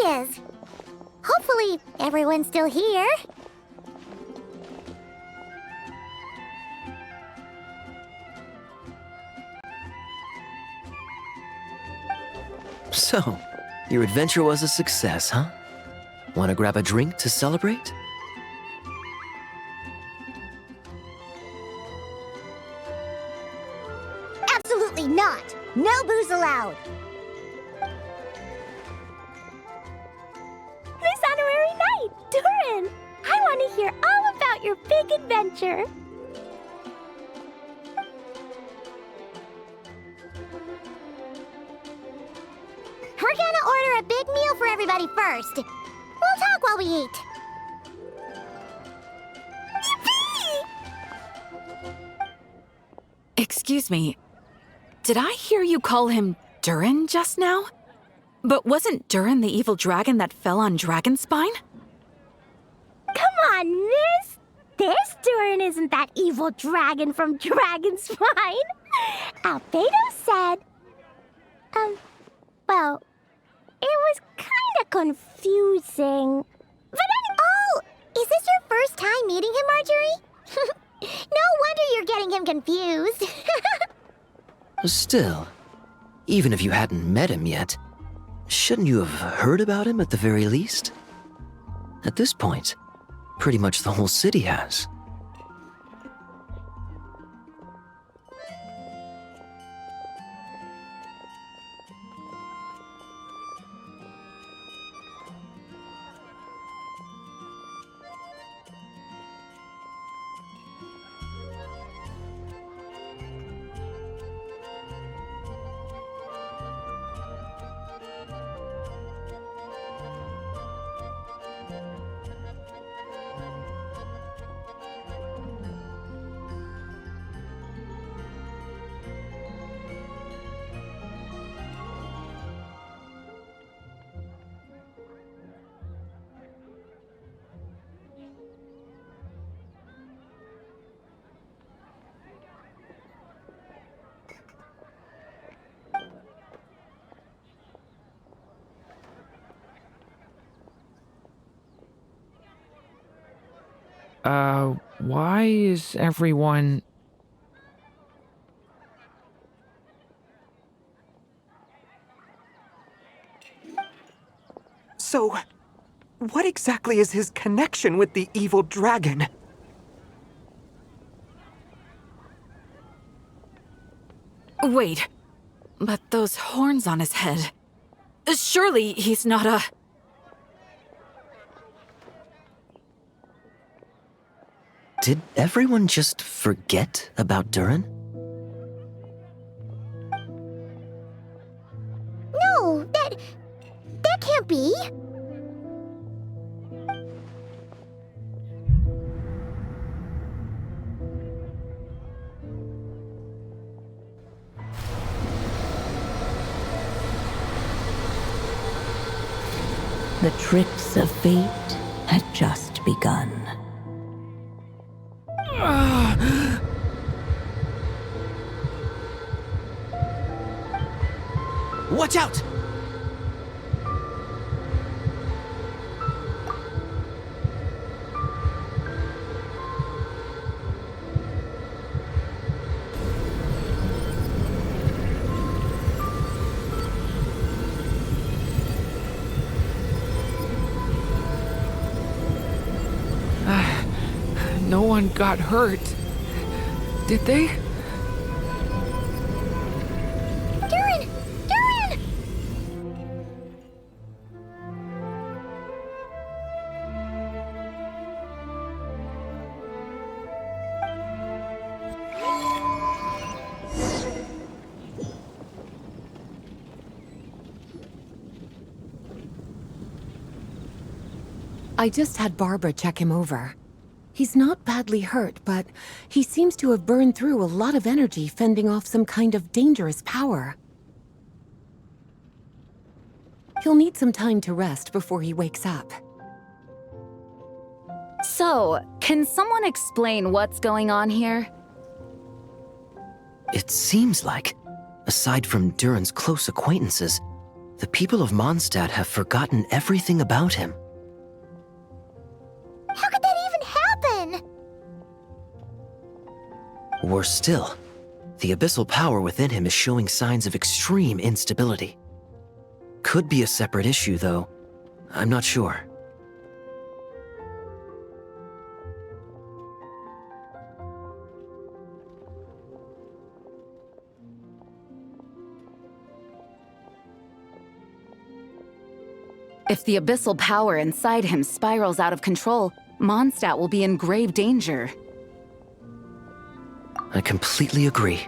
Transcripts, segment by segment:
is. Hopefully, everyone's still here. So, your adventure was a success, huh? Want to grab a drink to celebrate? Absolutely not! No booze allowed! This honorary night, Durin! I want to hear all about your big adventure. We're gonna order a big meal for everybody first. We'll talk while we eat. Excuse me, did I hear you call him Durin just now? But wasn't Durin the evil dragon that fell on Dragonspine? Come on, miss! This Durin isn't that evil dragon from Dragonspine. Albedo said... well, it was kinda confusing. But Oh, is this your first time meeting him, Marjorie? No wonder you're getting him confused. Still, even if you hadn't met him yet, shouldn't you have heard about him at the very least? At this point, pretty much the whole city has. Why is everyone... So, what exactly is his connection with the evil dragon? Wait, but those horns on his head... Surely he's not a... Did everyone just forget about Durin? No, that can't be. The tricks of fate had just begun. Watch out! No one got hurt. Did they? Durin! Durin! I just had Barbara check him over. He's not badly hurt, but he seems to have burned through a lot of energy fending off some kind of dangerous power. He'll need some time to rest before he wakes up. So, can someone explain what's going on here? It seems like, aside from Durin's close acquaintances, The people of Mondstadt have forgotten everything about him. How could that even happen? Worse still, the abyssal power within him is showing signs of extreme instability. Could be a separate issue, though. I'm not sure. If the abyssal power inside him spirals out of control, Mondstadt will be in grave danger. I completely agree.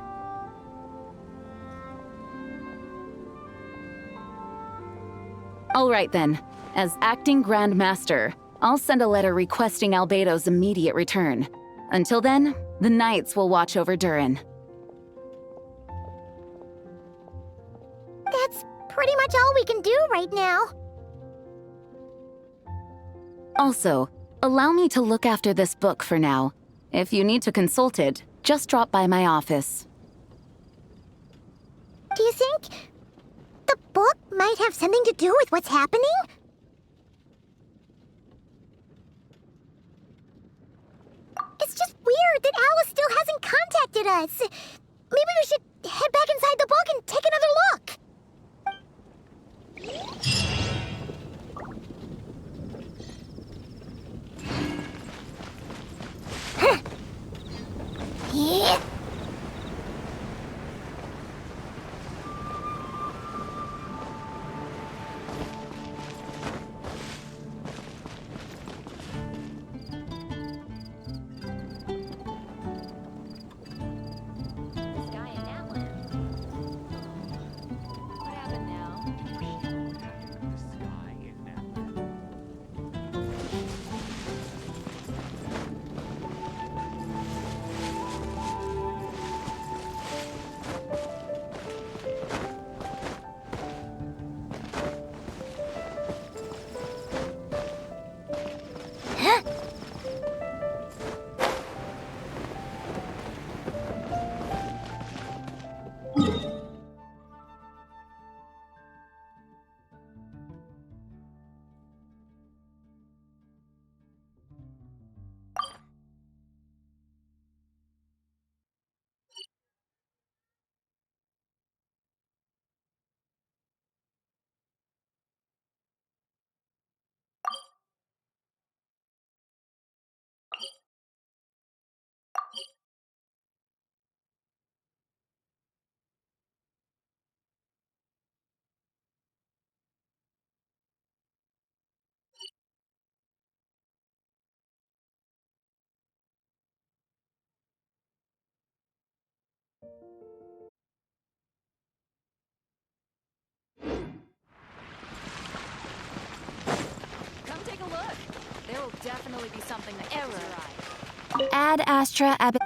All right then. As acting Grand Master, I'll send a letter requesting Albedo's immediate return. Until then, the Knights will watch over Durin. That's pretty much all we can do right now. Also, allow me to look after this book for now. If you need to consult it, just drop by my office. Do you think the book might have something to do with what's happening? It's just weird that Alice still hasn't contacted us. Maybe we should head back inside the book and take another look. Yeah. Come take a look. There will definitely be something that catches your eye. Ad Astra Ab.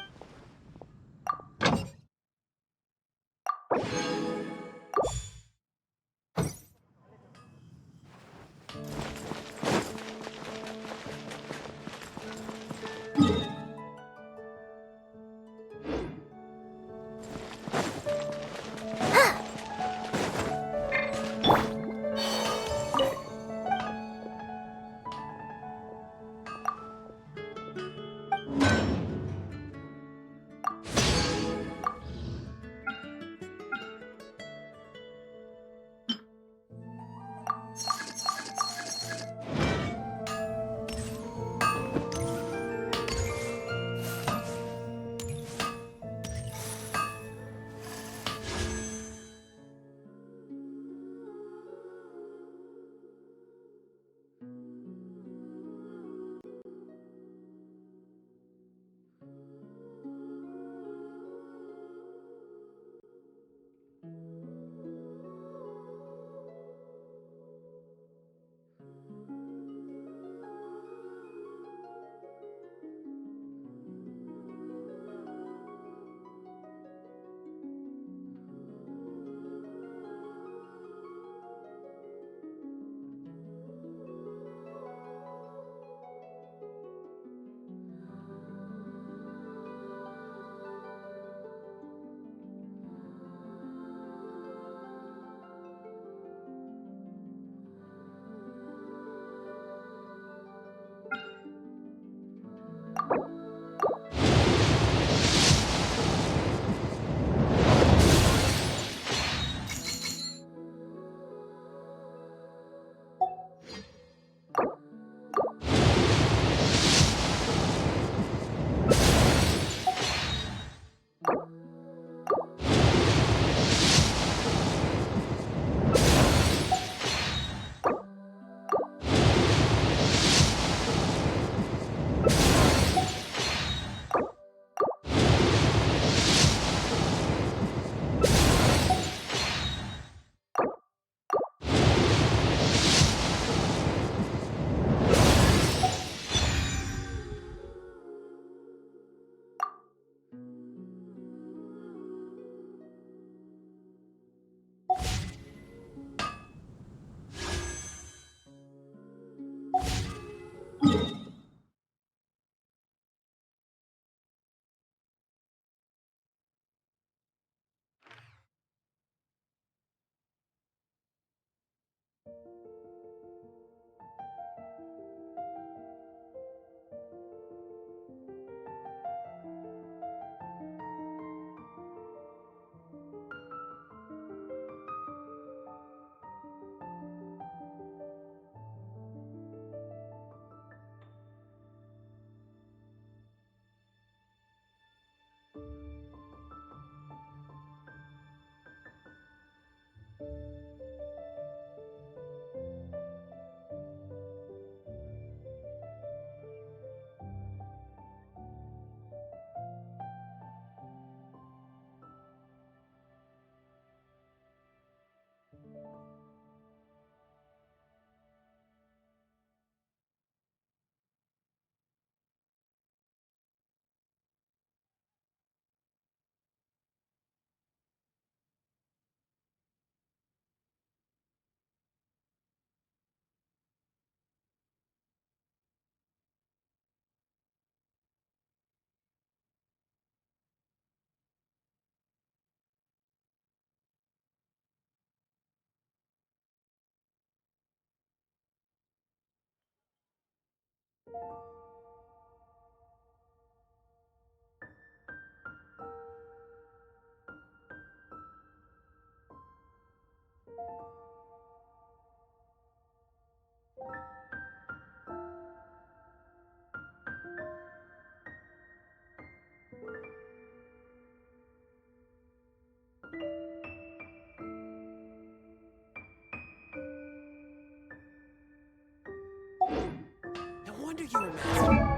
No wonder you were mad.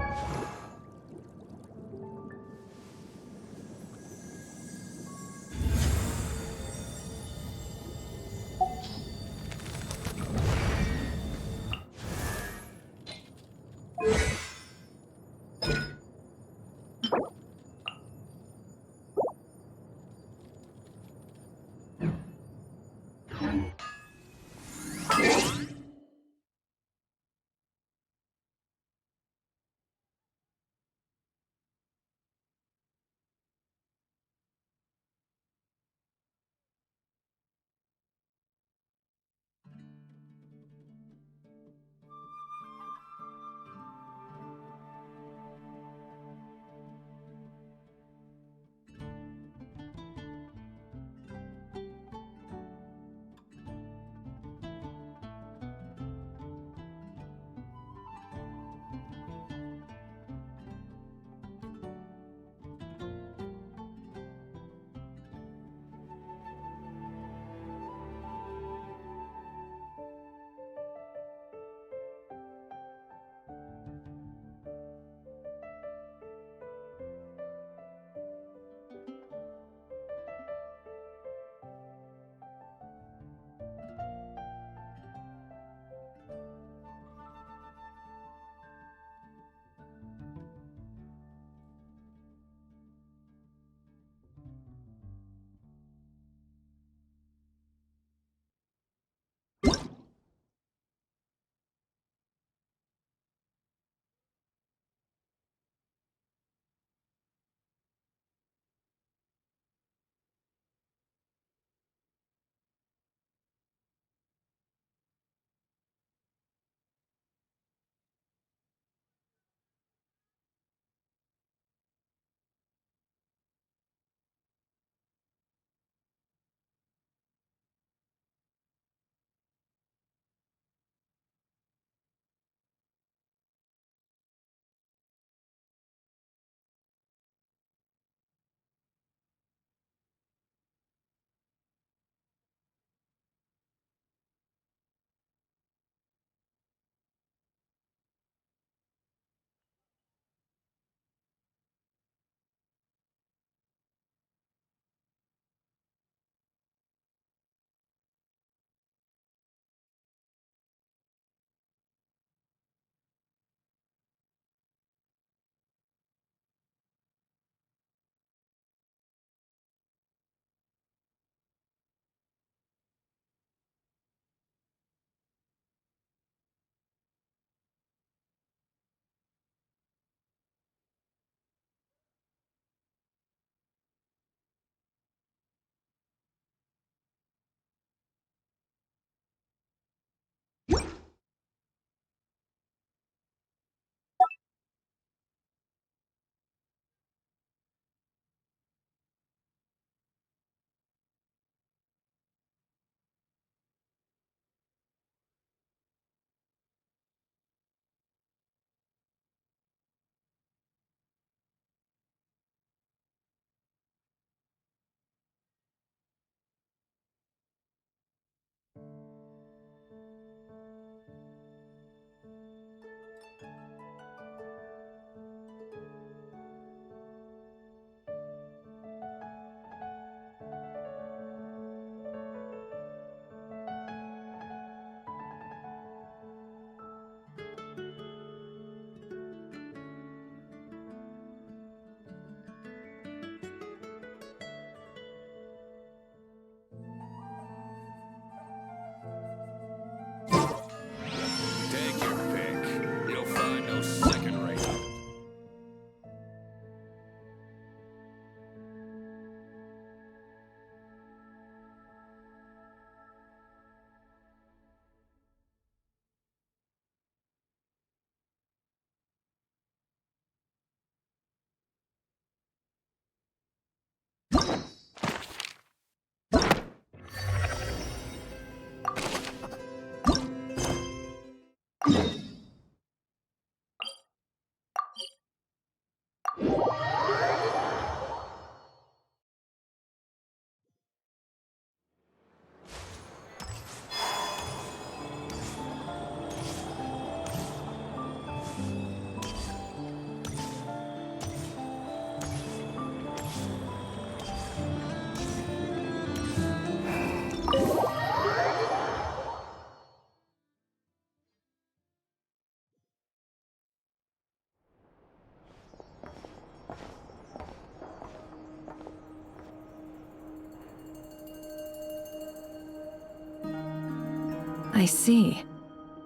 I see.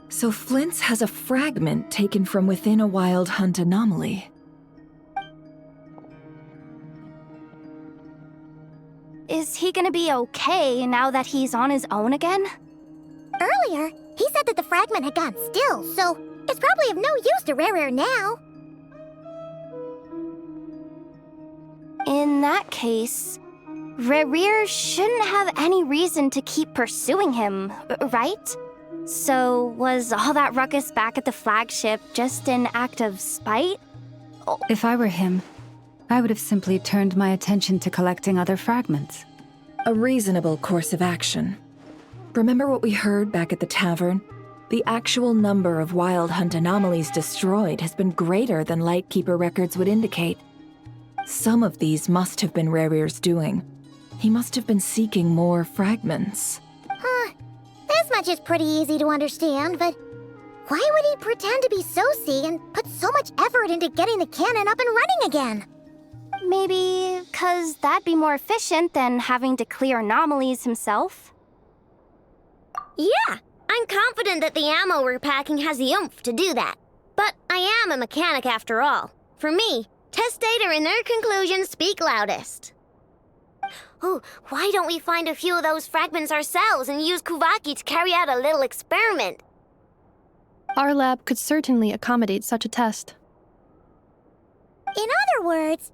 So Flint's has a fragment taken from within a wild hunt anomaly. Is he gonna be okay now that he's on his own again? Earlier, he said that the fragment had gone still, so it's probably of no use to Rare now. In that case, Rare shouldn't have any reason to keep pursuing him, right? So was all that ruckus back at the flagship just an act of spite? If I were him, I would have simply turned my attention to collecting other fragments. A reasonable course of action. Remember what we heard back at the tavern? The actual number of wild hunt anomalies destroyed has been greater than Lightkeeper records would indicate. Some of these must have been Rare's doing. He must have been seeking more fragments. This much is pretty easy to understand, but why would he pretend to be Soci and put so much effort into getting the cannon up and running again? Maybe 'cause that'd be more efficient than having to clear anomalies himself? Yeah, I'm confident that the ammo we're packing has the oomph to do that. But I am a mechanic after all. For me, test data and their conclusions speak loudest. Oh, why don't we find a few of those fragments ourselves and use Kuvaki to carry out a little experiment? Our lab could certainly accommodate such a test. In other words,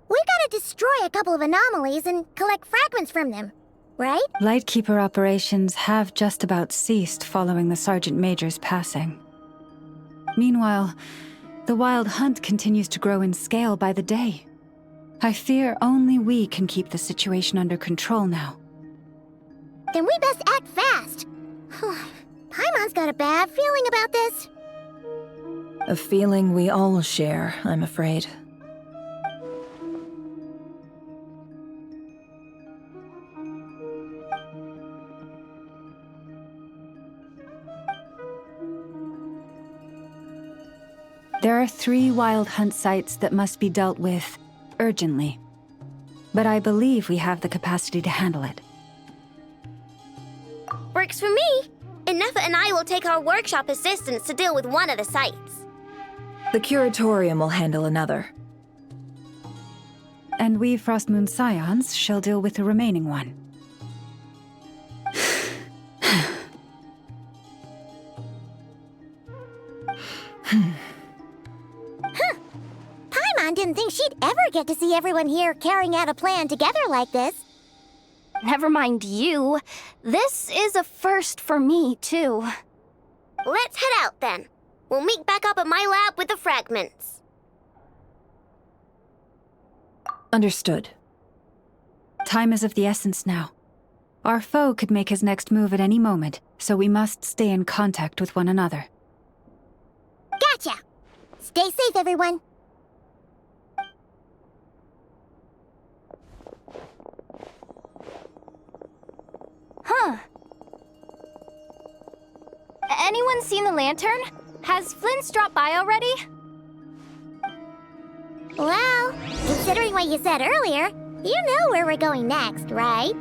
we gotta destroy a couple of anomalies and collect fragments from them, right? Lightkeeper operations have just about ceased following the Sergeant Major's passing. Meanwhile, the Wild Hunt continues to grow in scale by the day. I fear only we can keep the situation under control now. Then we best act fast. Paimon's got a bad feeling about this. A feeling we all share, I'm afraid. There are 3 Wild Hunt sites that must be dealt with urgently. But I believe we have the capacity to handle it. Works for me. Ineffa and I will take our workshop assistants to deal with one of the sites. The Curatorium will handle another. And we Frostmoon Scions shall deal with the remaining one. Paimon didn't think she'd ever get to see everyone here carrying out a plan together like this. Never mind you. This is a first for me, too. Let's head out then. We'll meet back up at my lab with the fragments. Understood. Time is of the essence now. Our foe could make his next move at any moment, so we must stay in contact with one another. Gotcha! Stay safe, everyone. Huh. Anyone seen the lantern? Has Flint's dropped by already? Well, considering what you said earlier, you know where we're going next, right?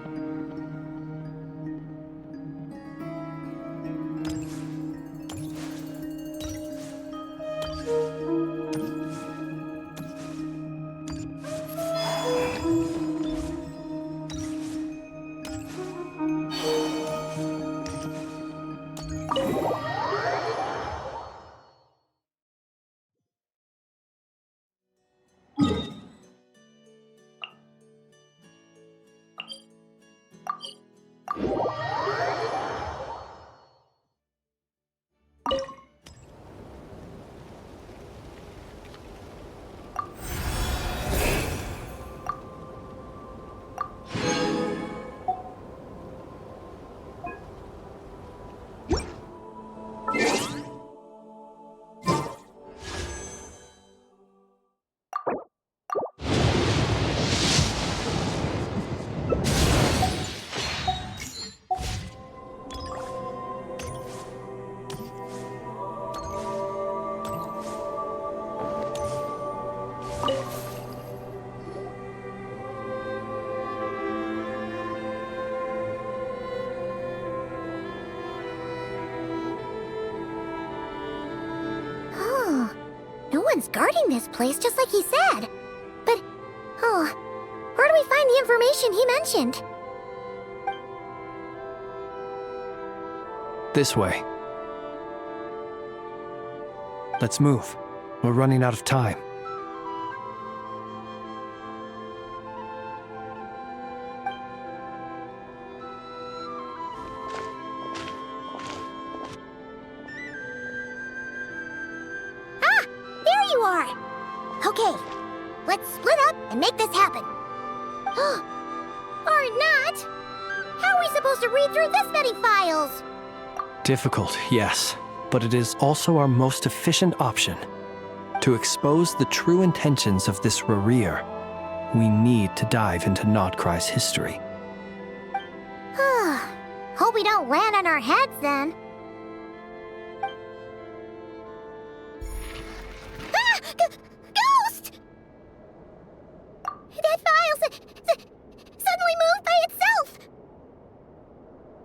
Someone's guarding this place just like he said. But, where do we find the information he mentioned? This way. Let's move. We're running out of time. There you are! Okay, let's split up and make this happen. Or not! How are we supposed to read through this many files? Difficult, yes, but it is also our most efficient option. To expose the true intentions of this Rerir, we need to dive into Notcry's history. Hope we don't land on our heads then. Ghost! That file suddenly moved by itself.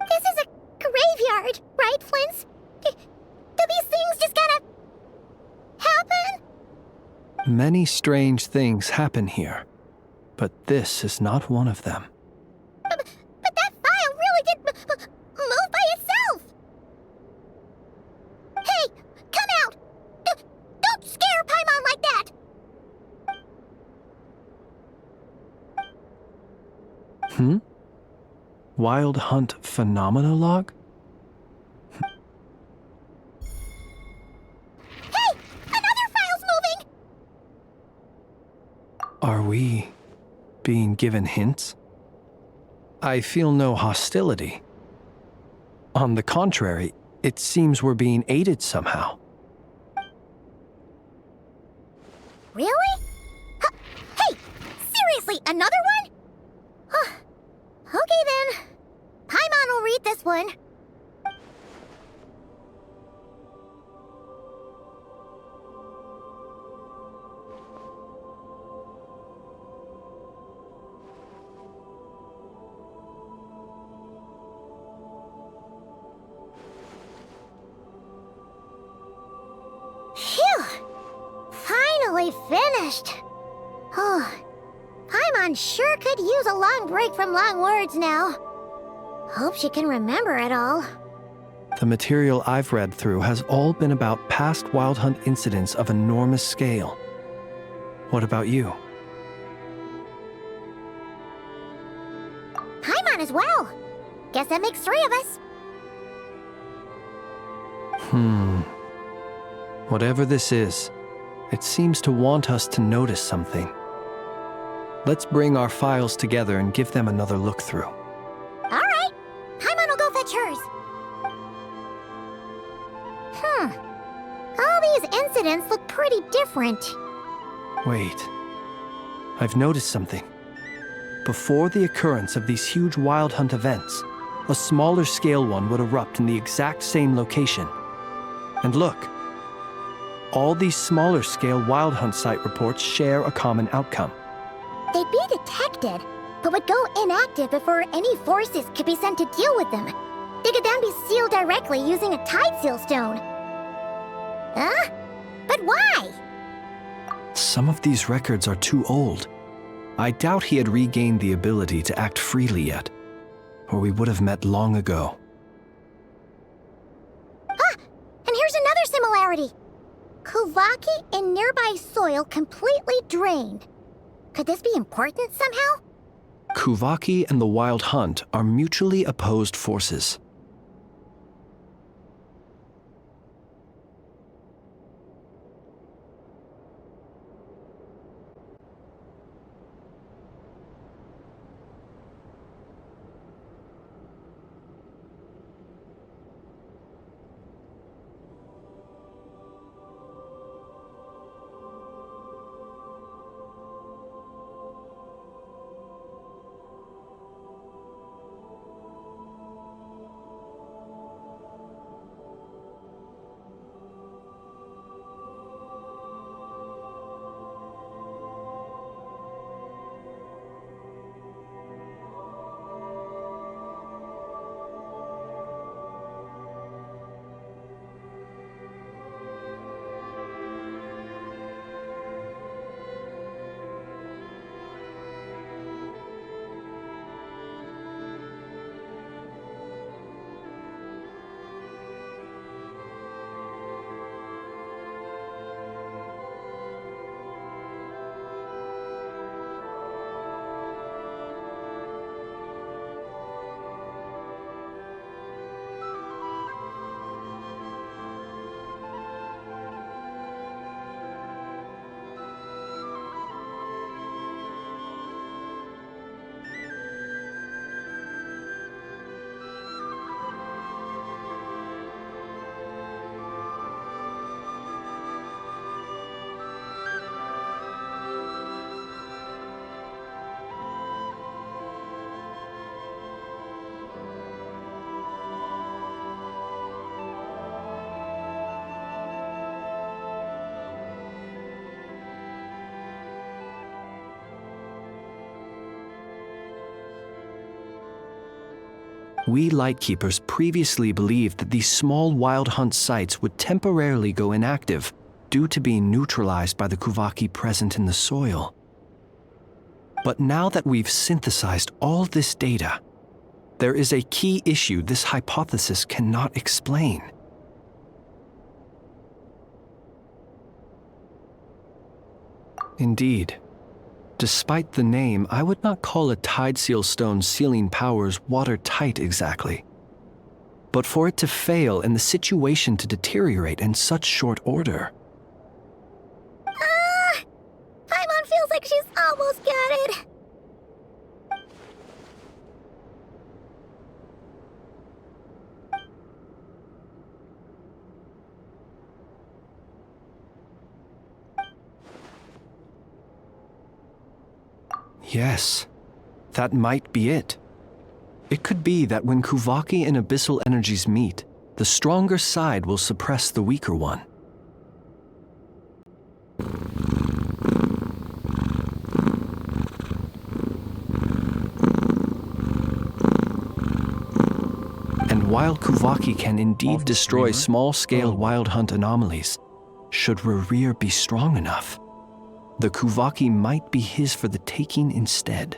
This is a graveyard, right, Flint's? Do these things just gotta happen? Many strange things happen here, but this is not one of them. But that file really did move by itself. Hey, come out! Don't scare Paimon like that! Wild Hunt Phenomena Log? Hey! Another file's moving! Are we being given hints? I feel no hostility. On the contrary, it seems we're being aided somehow. Really? Hey! Seriously, another one? Okay then. Paimon will read this one. Phew! Finally finished. Paimon sure could use a long break from long words now. Hope she can remember it all. The material I've read through has all been about past Wild Hunt incidents of enormous scale. What about you? Paimon as well. Guess that makes 3 of us. Whatever this is, it seems to want us to notice something. Let's bring our files together and give them another look through. All right. Paimon will go fetch hers. All these incidents look pretty different. Wait. I've noticed something. Before the occurrence of these huge Wild Hunt events, a smaller scale one would erupt in the exact same location. And look. All these smaller scale Wild Hunt site reports share a common outcome. They'd be detected, but would go inactive before any forces could be sent to deal with them. They could then be sealed directly using a tide seal stone. Huh? But why? Some of these records are too old. I doubt he had regained the ability to act freely yet, or we would have met long ago. And here's another similarity. Kuvaki in nearby soil completely drained. Could this be important somehow? Kuvaki and the Wild Hunt are mutually opposed forces. We Lightkeepers previously believed that these small wild hunt sites would temporarily go inactive due to being neutralized by the Kuvaki present in the soil. But now that we've synthesized all this data, there is a key issue this hypothesis cannot explain. Indeed, despite the name, I would not call a Tide Seal Stone's sealing powers watertight exactly. But for it to fail and the situation to deteriorate in such short order. Paimon feels like she's almost got it. Yes, that might be it. It could be that when Kuvaki and abyssal energies meet, the stronger side will suppress the weaker one. And while Kuvaki can indeed destroy small-scale wild hunt anomalies, should Rerir be strong enough, the Kuvaki might be his for the taking instead.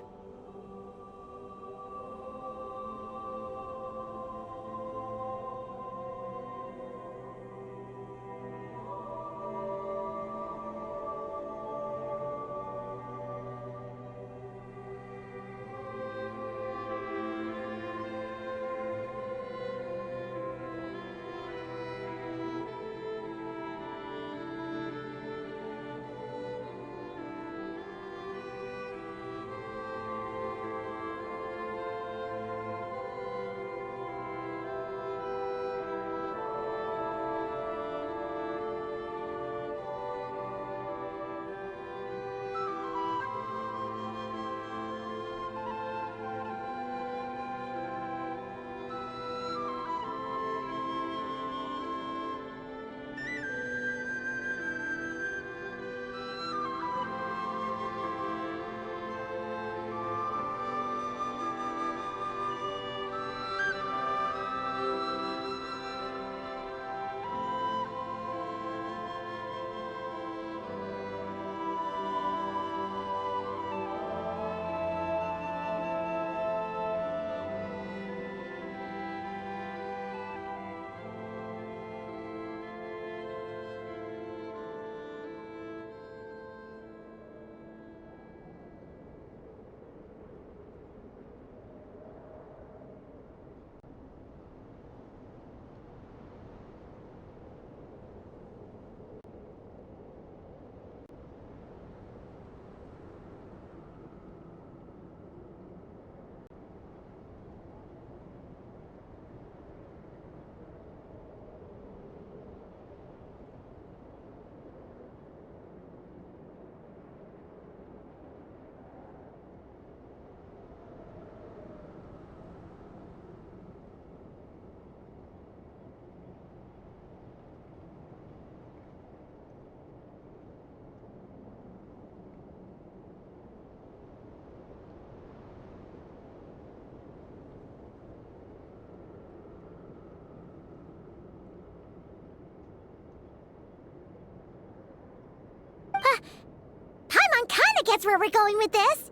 Paimon kinda gets where we're going with this.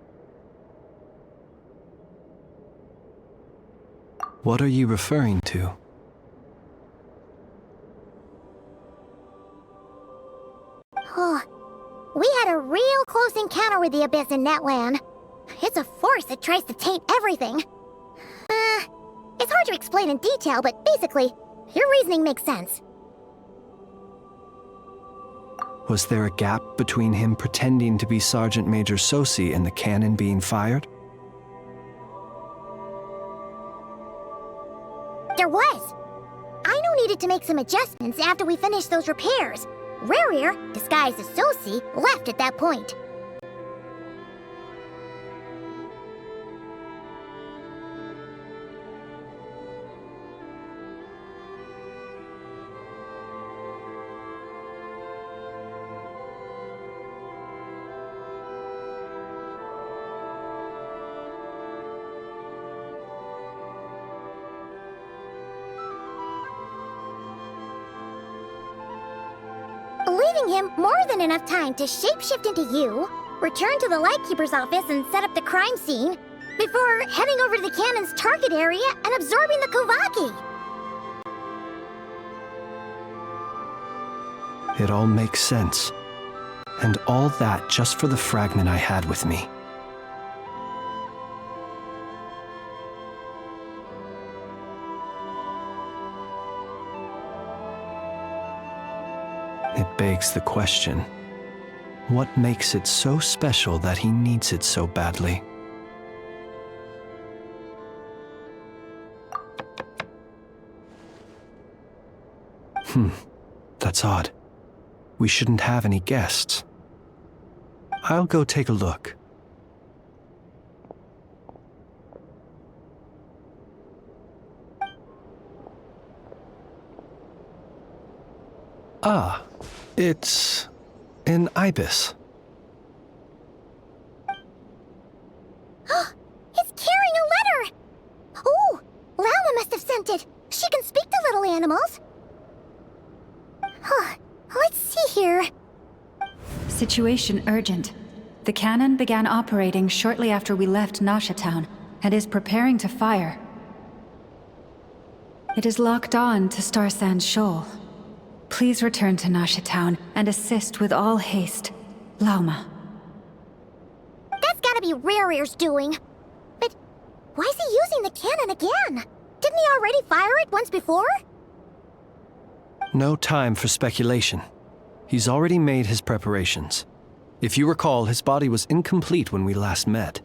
What are you referring to? We had a real close encounter with the Abyss in Netland. It's a force that tries to taint everything. It's hard to explain in detail, but basically, your reasoning makes sense. Was there a gap between him pretending to be Sergeant Major Sosi and the cannon being fired? There was. Aino needed to make some adjustments after we finished those repairs. Rerir, disguised as Sosi, left at that point. giving him more than enough time to shapeshift into you, return to the Lightkeeper's office and set up the crime scene, before heading over to the cannon's target area and absorbing the Kovaki. It all makes sense. And all that just for the fragment I had with me. It begs the question, what makes it so special that he needs it so badly? That's odd. We shouldn't have any guests. I'll go take a look. Ah, it's an ibis. It's carrying a letter! Oh, Lama must have sent it. She can speak to little animals. Huh, let's see here. Situation urgent. The cannon began operating shortly after we left Nasha Town and is preparing to fire. It is locked on to Star Sand Shoal. Please return to Nasha Town and assist with all haste. Lauma. That's gotta be Rerear's doing. But why is he using the cannon again? Didn't he already fire it once before? No time for speculation. He's already made his preparations. If you recall, his body was incomplete when we last met.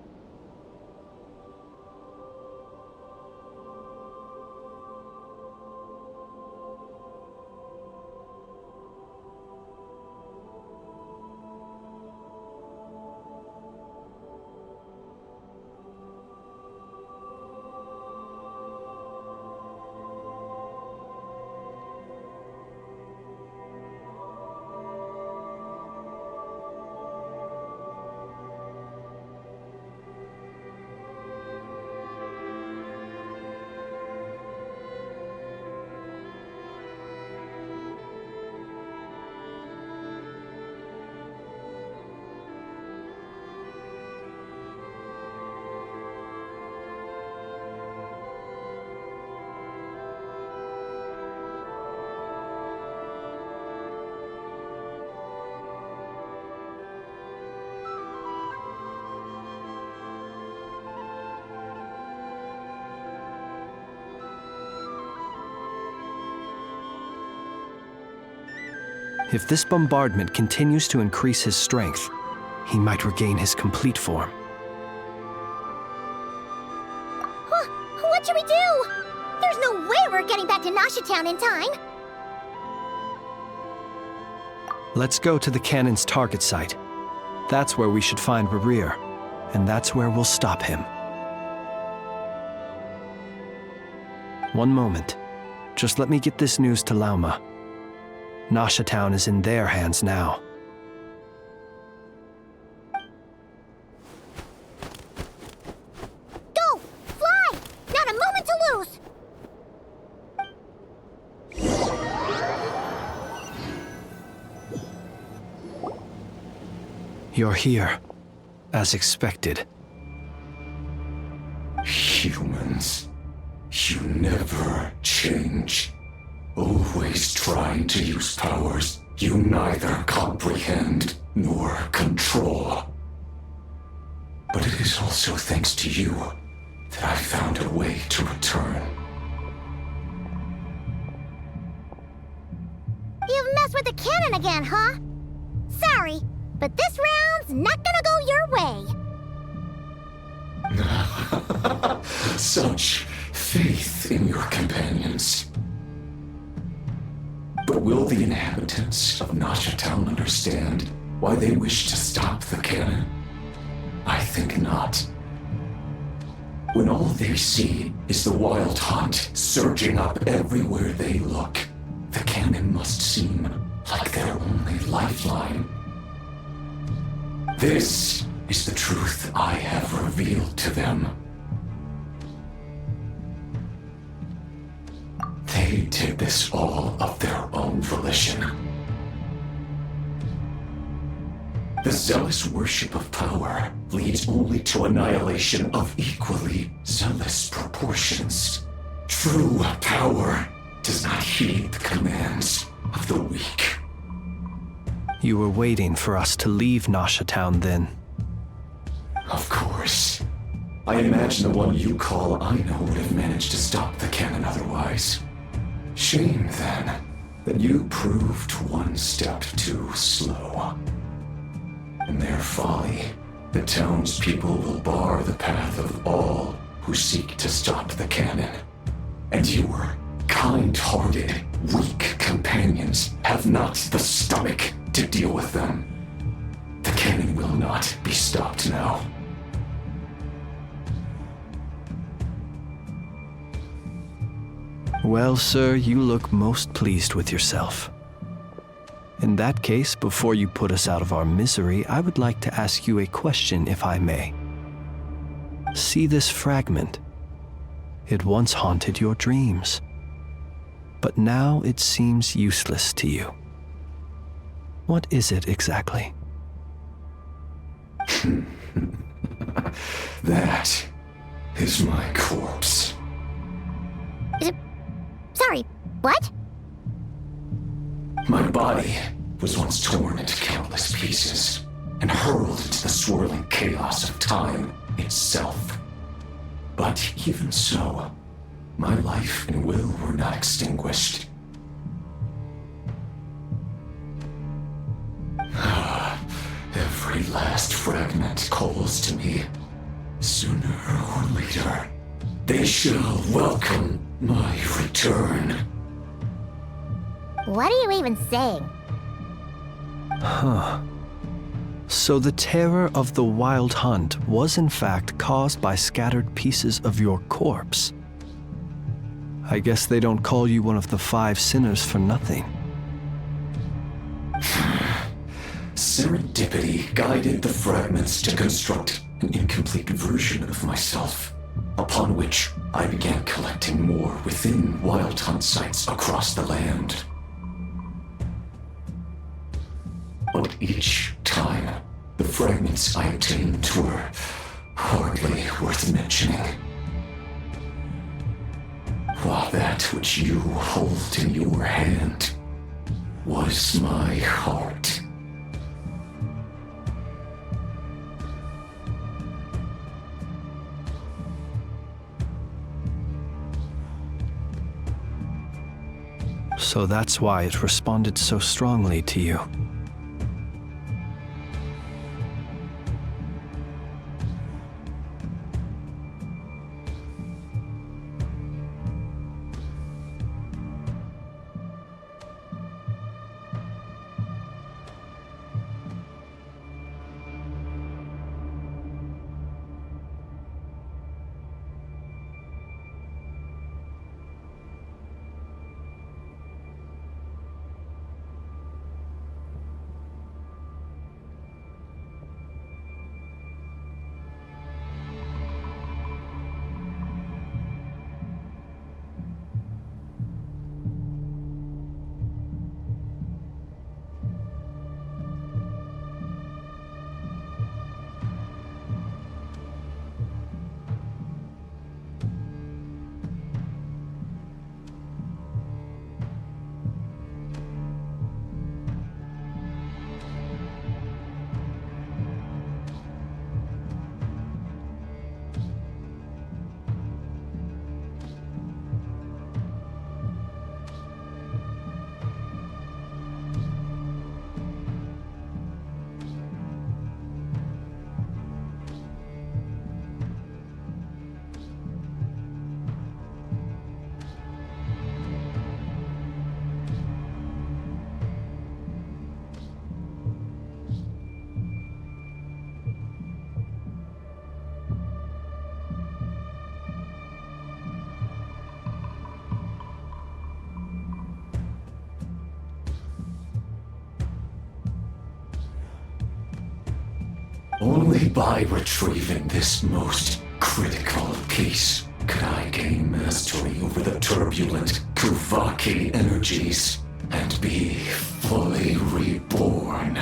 If this bombardment continues to increase his strength, he might regain his complete form. What should we do? There's no way we're getting back to Nasha Town in time. Let's go to the cannon's target site. That's where we should find Rerear, and that's where we'll stop him. One moment. Just let me get this news to Lauma. Nasha Town is in their hands now. Go! Fly! Not a moment to lose! You're here, as expected. Humans, you never change. Always trying to use powers you neither comprehend nor control. But it is also thanks to you that I found a way to return. You've messed with the cannon again, huh? Sorry, but this round's not gonna go your way. Such faith in your companions. But will the inhabitants of Nasha Town understand why they wish to stop the cannon? I think not. When all they see is the wild hunt surging up everywhere they look, the cannon must seem like their only lifeline. This is the truth I have revealed to them. They did this all of their own volition. The zealous worship of power leads only to annihilation of equally zealous proportions. True power does not heed the commands of the weak. You were waiting for us to leave Nasha Town then? Of course. I imagine the one you call Aina would have managed to stop the cannon otherwise. Shame, then, that you proved one step too slow. In their folly, the townspeople will bar the path of all who seek to stop the cannon. And your kind-hearted, weak companions have not the stomach to deal with them. The cannon will not be stopped now. Well, sir, you look most pleased with yourself. In that case, before you put us out of our misery, I would like to ask you a question, if I may. See this fragment? It once haunted your dreams, but now it seems useless to you. What is it exactly? That is my corpse. Sorry, what? My body was once torn into countless pieces and hurled into the swirling chaos of time itself. But even so, my life and will were not extinguished. Every last fragment calls to me. Sooner or later, they shall welcome my return. What are you even saying? Huh. So the terror of the Wild Hunt was in fact caused by scattered pieces of your corpse. I guess they don't call you one of the 5 sinners for nothing. Serendipity guided the fragments to construct an incomplete version of myself, upon which I began collecting more within Wild Hunt sites across the land. But each time, the fragments I obtained were hardly worth mentioning. While that which you hold in your hand was my heart. So that's why it responded so strongly to you. Only by retrieving this most critical piece could I gain mastery over the turbulent Kuvaki energies and be fully reborn.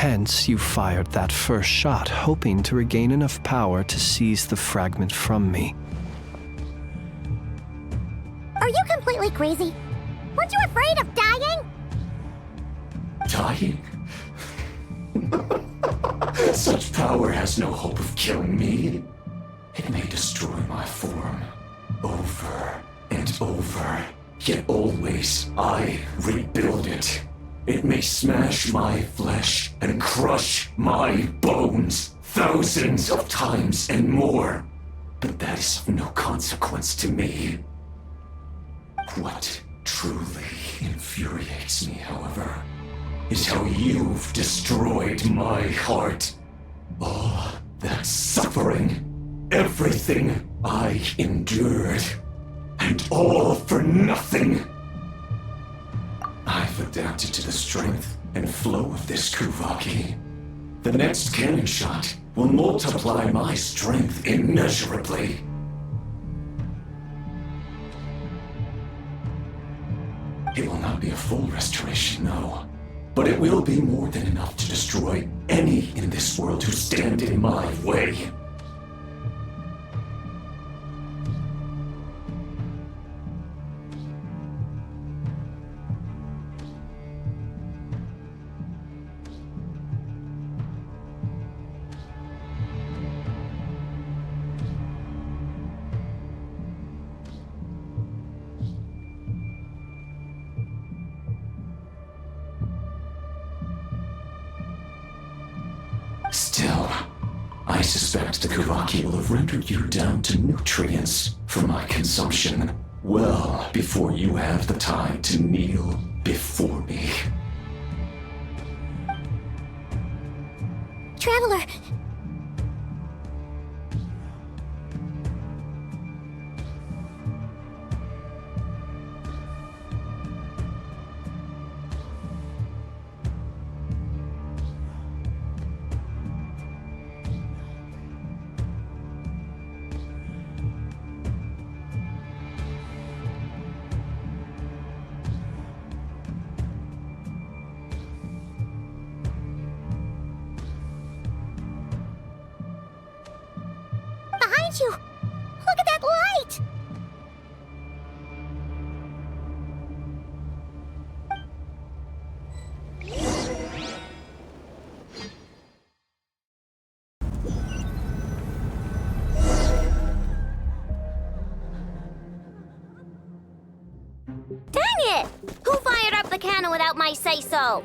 Hence, you fired that first shot, hoping to regain enough power to seize the fragment from me. Are you completely crazy? Weren't you afraid of dying? Dying? Such power has no hope of killing me. It may destroy my form over and over, yet always I rebuild it. It may smash my flesh and crush my bones thousands of times and more, but that is of no consequence to me. What truly infuriates me, however, is how you've destroyed my heart. All that suffering, everything I endured, and all for nothing. I've adapted to the strength and flow of this Kuvaki. The next cannon shot will multiply my strength immeasurably. It will not be a full restoration, no. But it will be more than enough to destroy any in this world who stand in my way. Still, I suspect the Kuvaki will have rendered you down to nutrients for my consumption well before you have the time to kneel before me. Traveler! You! Look at that light! Dang it! Who fired up the cannon without my say-so?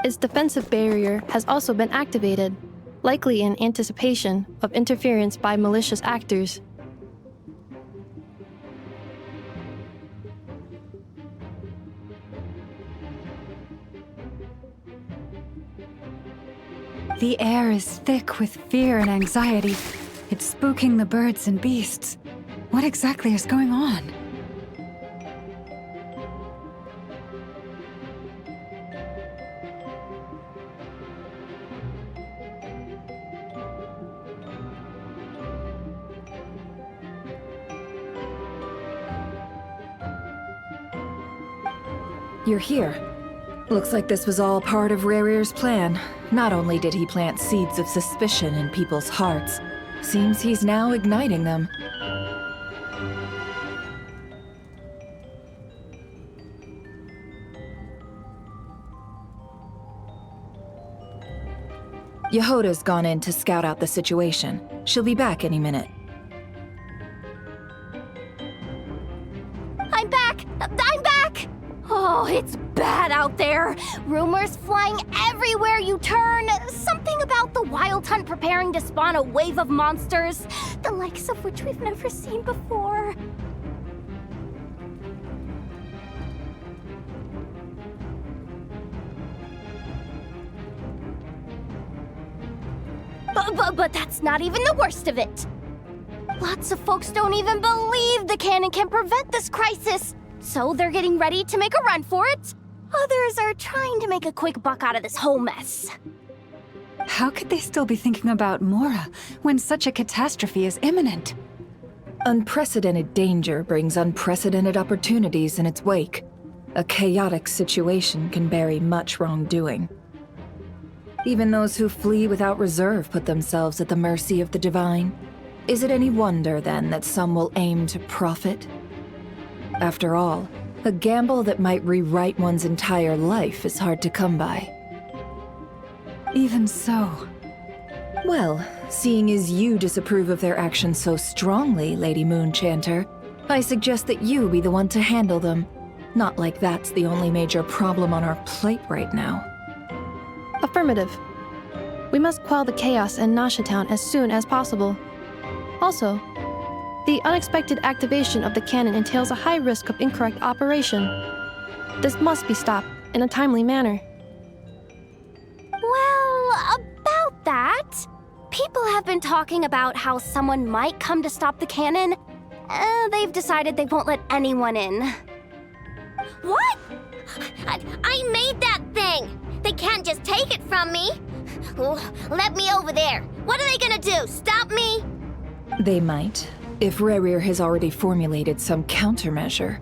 Its defensive barrier has also been activated, likely in anticipation of interference by malicious actors. The air is thick with fear and anxiety. It's spooking the birds and beasts. What exactly is going on? You're here. Looks like this was all part of Rerir's plan. Not only did he plant seeds of suspicion in people's hearts, seems he's now igniting them. Yehoda's gone in to scout out the situation. She'll be back any minute. I'm back! I'm back! Oh, it's bad out there. Rumors flying everywhere you turn. Something about the Wild Hunt preparing to spawn a wave of monsters, the likes of which we've never seen before. But that's not even the worst of it. Lots of folks don't even believe the cannon can prevent this crisis, so they're getting ready to make a run for it. Others are trying to make a quick buck out of this whole mess. How could they still be thinking about Mora when such a catastrophe is imminent? Unprecedented danger brings unprecedented opportunities in its wake. A chaotic situation can bury much wrongdoing. Even those who flee without reserve put themselves at the mercy of the divine. Is it any wonder, then, that some will aim to profit? After all, a gamble that might rewrite one's entire life is hard to come by. Even so. Well, seeing as you disapprove of their actions so strongly, Lady Moonchanter, I suggest that you be the one to handle them. Not like that's the only major problem on our plate right now. Affirmative. We must quell the chaos in Nasha Town as soon as possible. Also, the unexpected activation of the cannon entails a high risk of incorrect operation. This must be stopped in a timely manner. Well, about that, people have been talking about how someone might come to stop the cannon. They've decided they won't let anyone in. What? I made that thing! They can't just take it from me! Oh, let me over there! What are they gonna do? Stop me? They might, if Rerir has already formulated some countermeasure.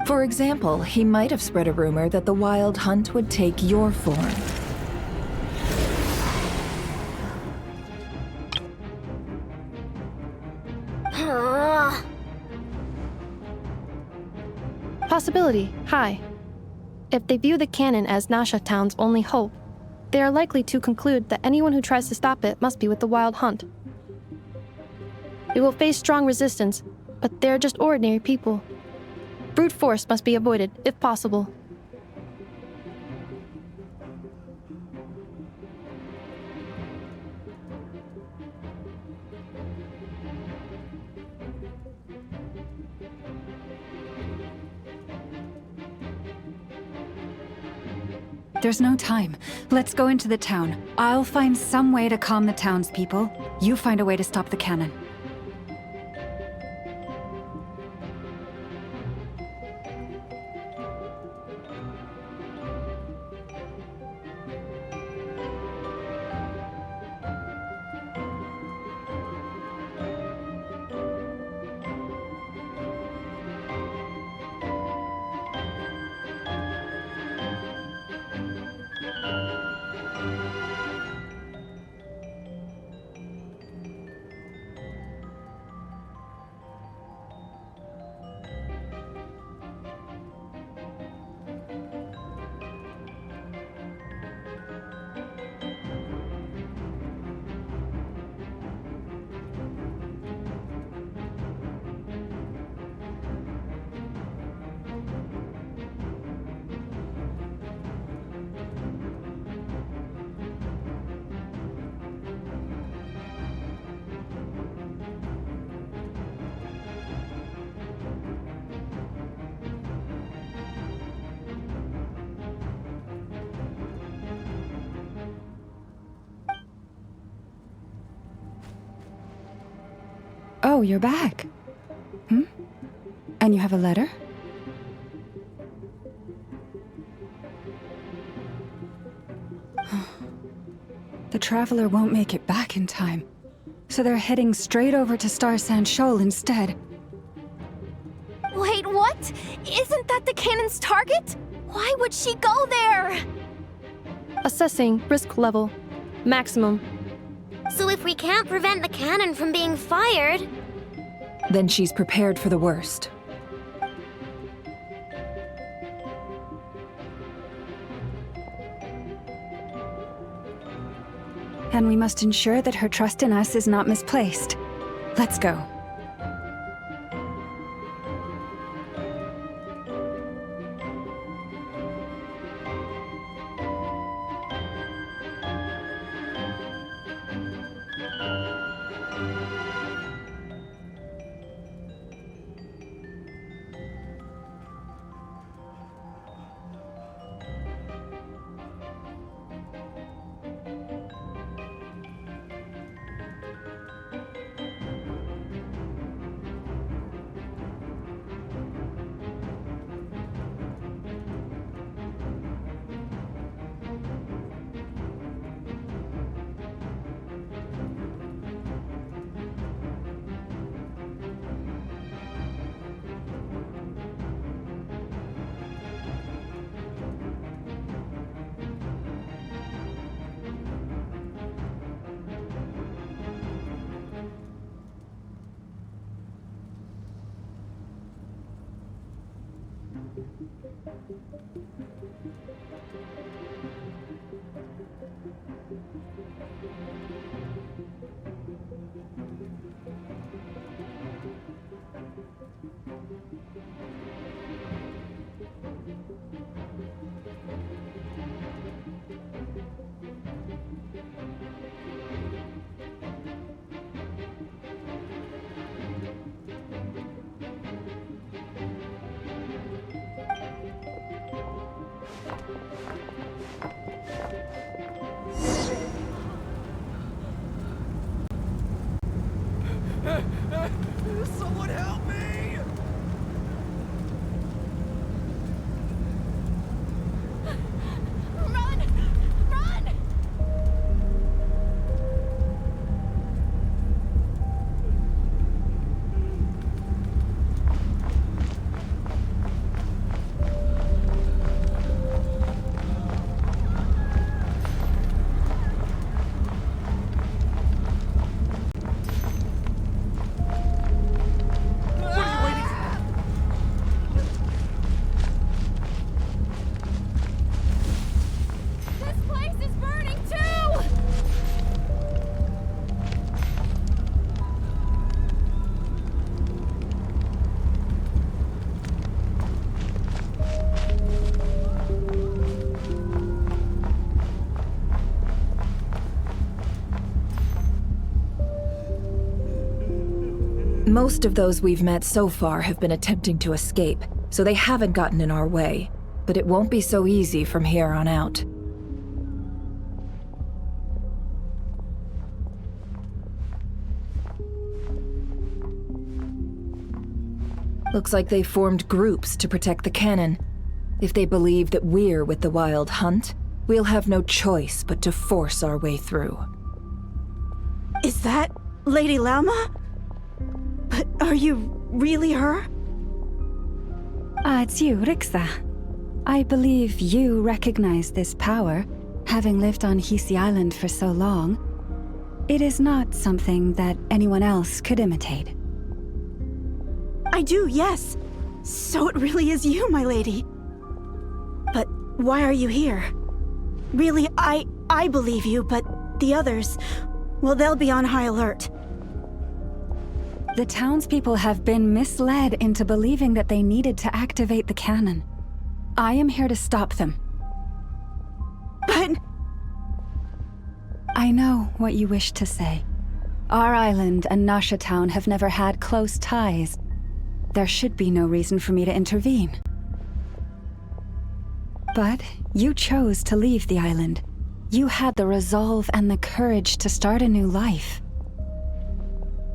For example, he might have spread a rumor that the Wild Hunt would take your form. Possibility high. If they view the cannon as Nasha Town's only hope, they are likely to conclude that anyone who tries to stop it must be with the Wild Hunt. We will face strong resistance, but they're just ordinary people. Brute force must be avoided, if possible. There's no time. Let's go into the town. I'll find some way to calm the townspeople. You find a way to stop the cannon. Oh, you're back. And you have a letter? The Traveler won't make it back in time, so they're heading straight over to Star Sand Shoal instead. Wait, what? Isn't that the cannon's target? Why would she go there? Assessing risk level. Maximum. So if we can't prevent the cannon from being fired... Then she's prepared for the worst. And we must ensure that her trust in us is not misplaced. Let's go. Someone help me! Run! Run! This place is burning too! Most of those we've met so far have been attempting to escape, so they haven't gotten in our way. But it won't be so easy from here on out. Looks like they formed groups to protect the cannon. If they believe that we're with the Wild Hunt, we'll have no choice but to force our way through. Is that Lady Lauma? But are you really her? It's you, Rixa. I believe you recognize this power, having lived on Hisi Island for so long. It is not something that anyone else could imitate. I do, yes. So it really is you, my lady. But why are you here? Really, I believe you, but the others, well, they'll be on high alert. The townspeople have been misled into believing that they needed to activate the cannon. I am here to stop them. But... I know what you wish to say. Our island and Nasha Town have never had close ties. There should be no reason for me to intervene. But you chose to leave the island. You had the resolve and the courage to start a new life.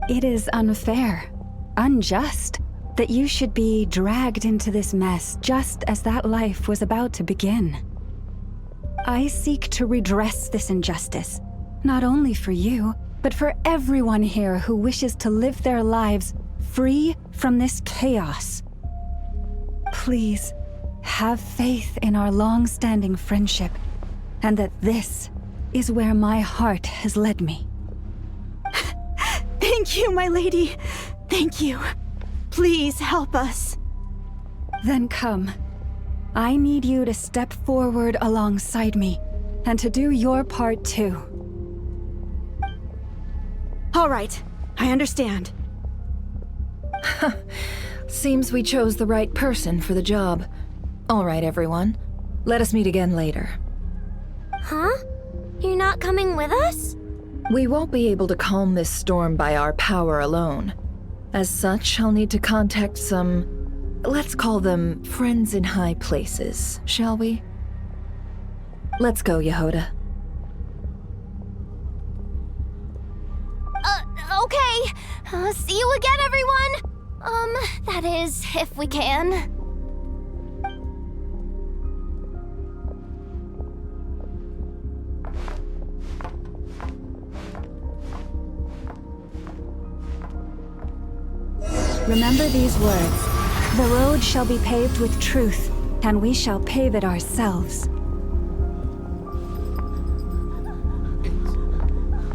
It is unfair, unjust, that you should be dragged into this mess just as that life was about to begin. I seek to redress this injustice, not only for you, but for everyone here who wishes to live their lives free from this chaos. Please, have faith in our long-standing friendship, and that this is where my heart has led me. Thank you, my lady. Thank you. Please help us. Then come. I need you to step forward alongside me, and to do your part too. All right, I understand. Seems we chose the right person for the job. All right, everyone. Let us meet again later. Huh? You're not coming with us? We won't be able to calm this storm by our power alone. As such, I'll need to contact some... let's call them friends in high places, shall we? Let's go, Yehoda. Okay. See you again, everyone! That is, if we can. Remember these words. The road shall be paved with truth, and we shall pave it ourselves.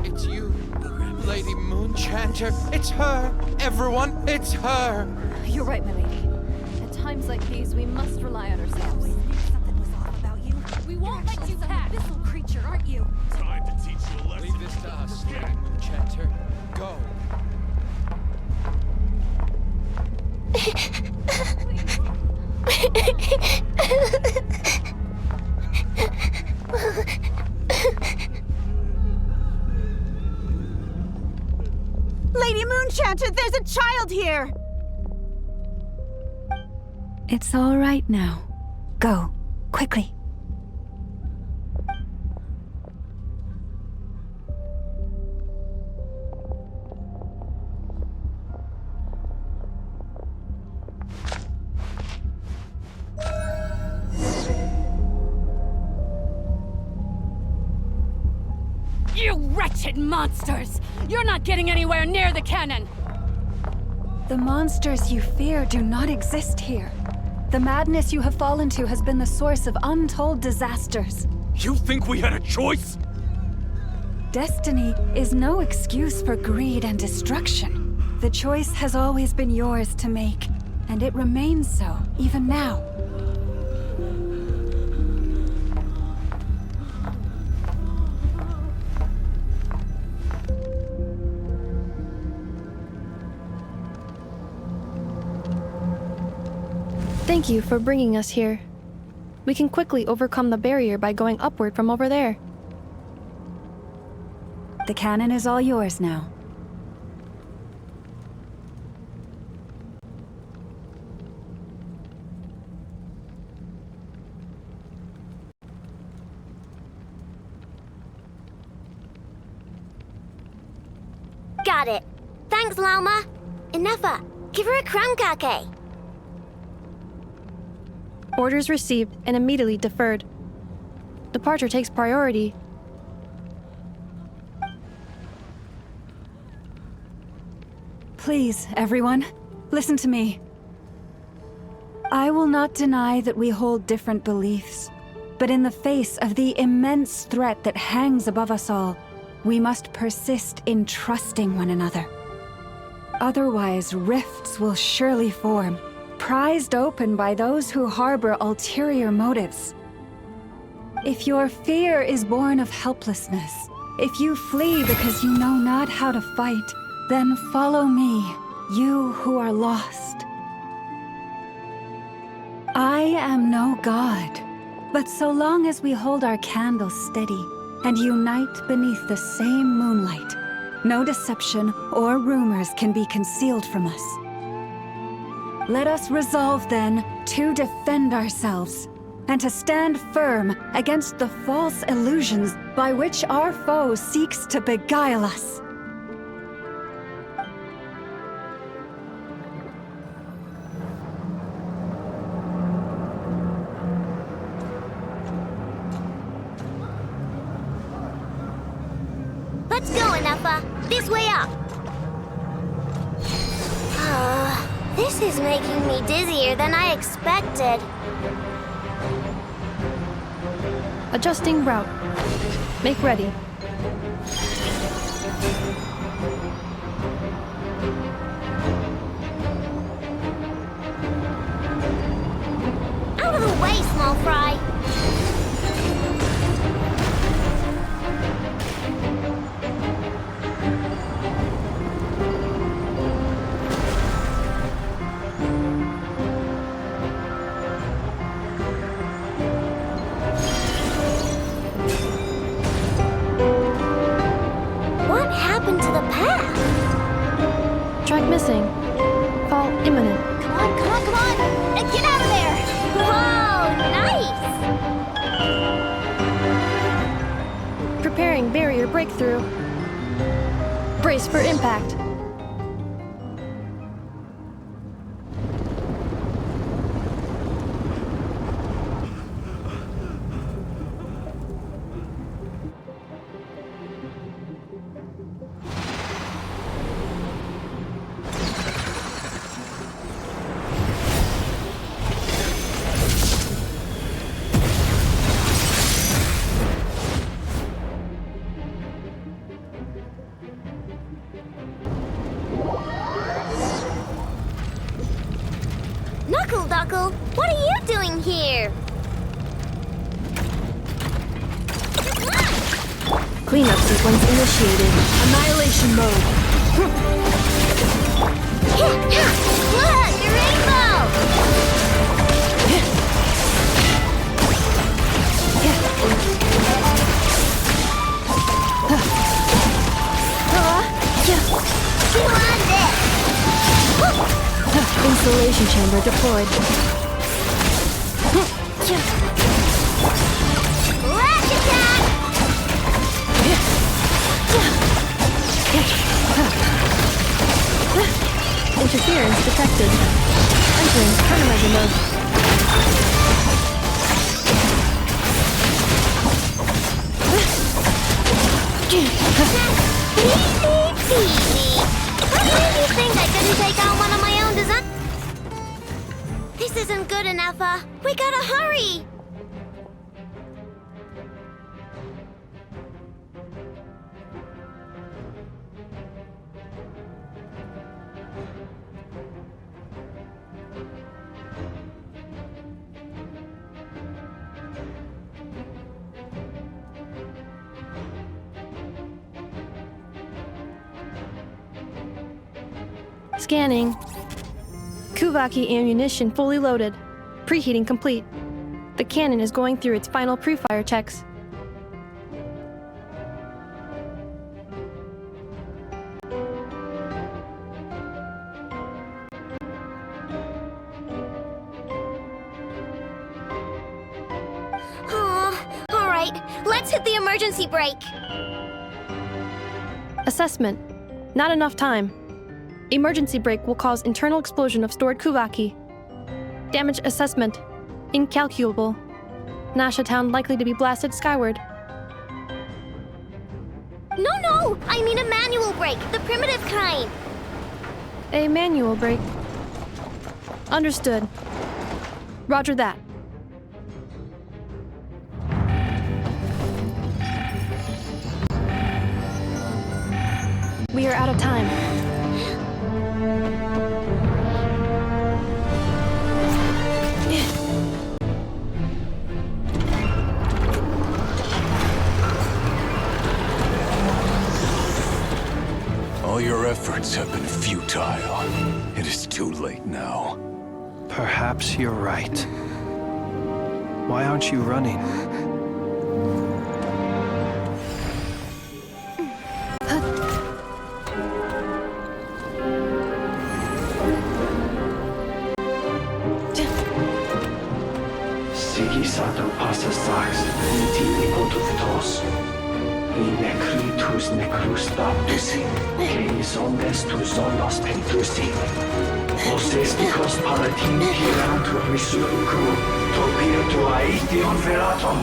It's you, Lady Moonchanter. It's her! Everyone, it's her! You're right, my lady. At times like these, we must rely on ourselves. Something was off about you. We won't let you pass! Abyssal creature, aren't you? Time to teach you a lesson. Leave this to us, Lady Moonchanter. Go. Please. There's a child here! It's all right now. Go, quickly. You wretched monsters! You're not getting anywhere near the cannon! The monsters you fear do not exist here. The madness you have fallen to has been the source of untold disasters. You think we had a choice? Destiny is no excuse for greed and destruction. The choice has always been yours to make, and it remains so, even now. Thank you for bringing us here. We can quickly overcome the barrier by going upward from over there. The cannon is all yours now. Got it. Thanks, Lauma. Inefa, give her a crunkake. Orders received and immediately deferred. Departure takes priority. Please, everyone, listen to me. I will not deny that we hold different beliefs, but in the face of the immense threat that hangs above us all, we must persist in trusting one another. Otherwise, rifts will surely form, prized open by those who harbor ulterior motives. If your fear is born of helplessness, if you flee because you know not how to fight, then follow me, you who are lost. I am no god, but so long as we hold our candles steady and unite beneath the same moonlight, no deception or rumors can be concealed from us. Let us resolve, then, to defend ourselves, and to stand firm against the false illusions by which our foe seeks to beguile us. Let's go, Inefa. This way up. This is making me dizzier than I expected. Adjusting route. Make ready. Out of the way, small fry. Track missing. Fall imminent. Come on, come on, come on! And get out of there! Whoa, nice! Preparing barrier breakthrough. Brace for impact. Knuckle, what are you doing here? Cleanup sequence initiated. Annihilation mode. Look, a rainbow! You want this? Isolation chamber deployed. Lash attack! Interference detected. Entering countermeasure mode. Easy. How did you think I couldn't take on one of my own design? This isn't good enough, we gotta hurry! Scanning. Kuvaki ammunition fully loaded. Preheating complete. The cannon is going through its final pre-fire checks. Alright, let's hit the emergency brake. Assessment. Not enough time. Emergency brake will cause internal explosion of stored Kuvaki. Damage assessment. Incalculable. Nasha Town likely to be blasted skyward. No! I mean a manual brake, the primitive kind. A manual brake. Understood. Roger that. We are out of time. All your efforts have been futile. It is too late now. Perhaps you're right. Why aren't you running? Sigisato passa sax, nitili potuvitos. In necritus necrus baptisi, que omnes tu zonos pentusi. Osesticos palatin pirantur resurrucru, topir tua ition veratum.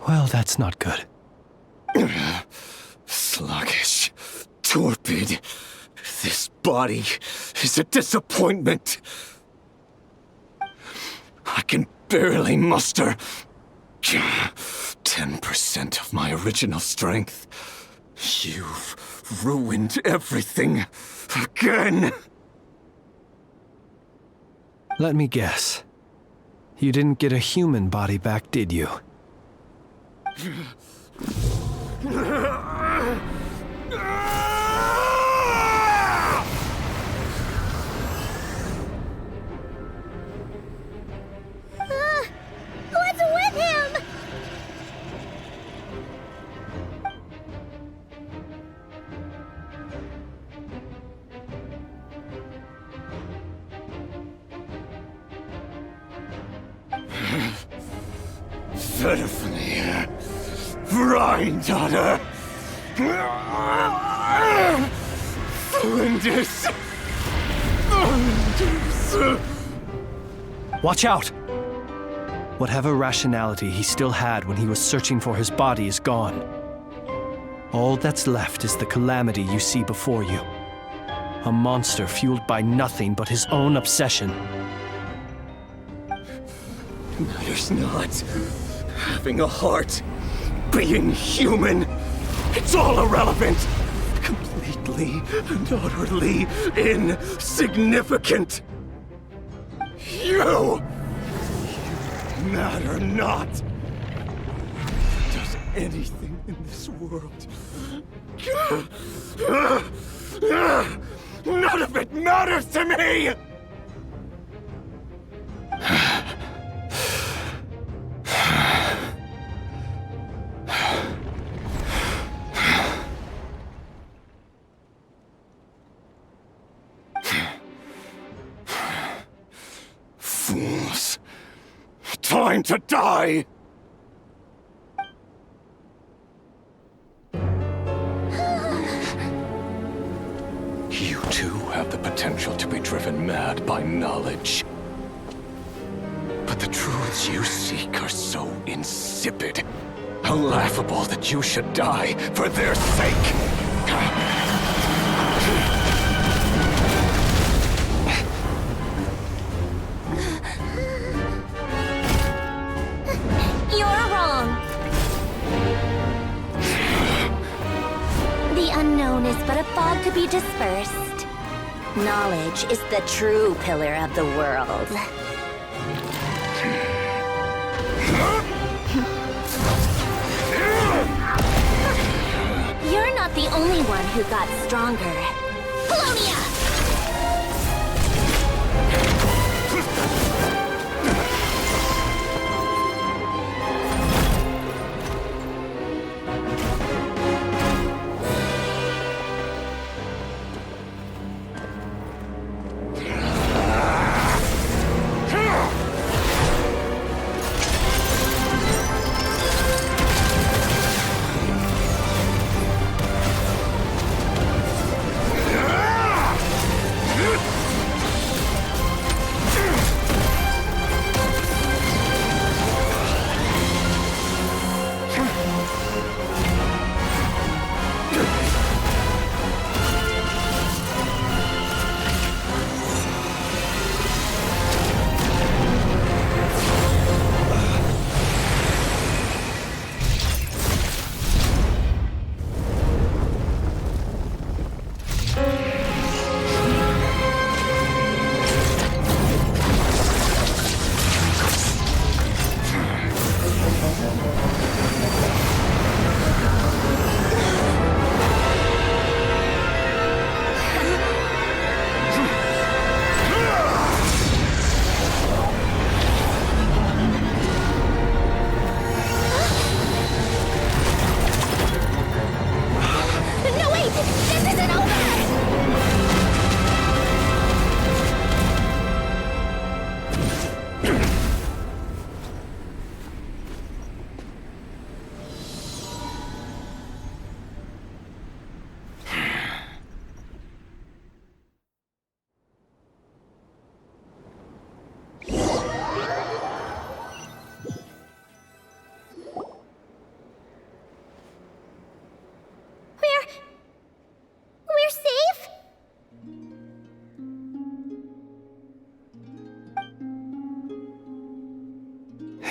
Well, that's not good. Sluggish, torpid, This body is a disappointment. I can barely muster 10% of my original strength. You've ruined everything again. Let me guess. You didn't get a human body back, did you? What's with him? Verfnir, Rheindaughter, Flinders. Watch out! Whatever rationality he still had when he was searching for his body is gone. All that's left is the calamity you see before you. A monster fueled by nothing but his own obsession. Matters not. Having a heart, being human, it's all irrelevant. Completely and utterly insignificant. You matter not. Does anything in this world? None of it matters to me! Fools. Time to die! You too have the potential to be driven mad by knowledge. But the truths you seek are so insipid, how laughable that you should die for their sake. You're wrong. The unknown is but a fog to be dispersed. Knowledge is the true pillar of the world. You're not the only one who got stronger. Polonia!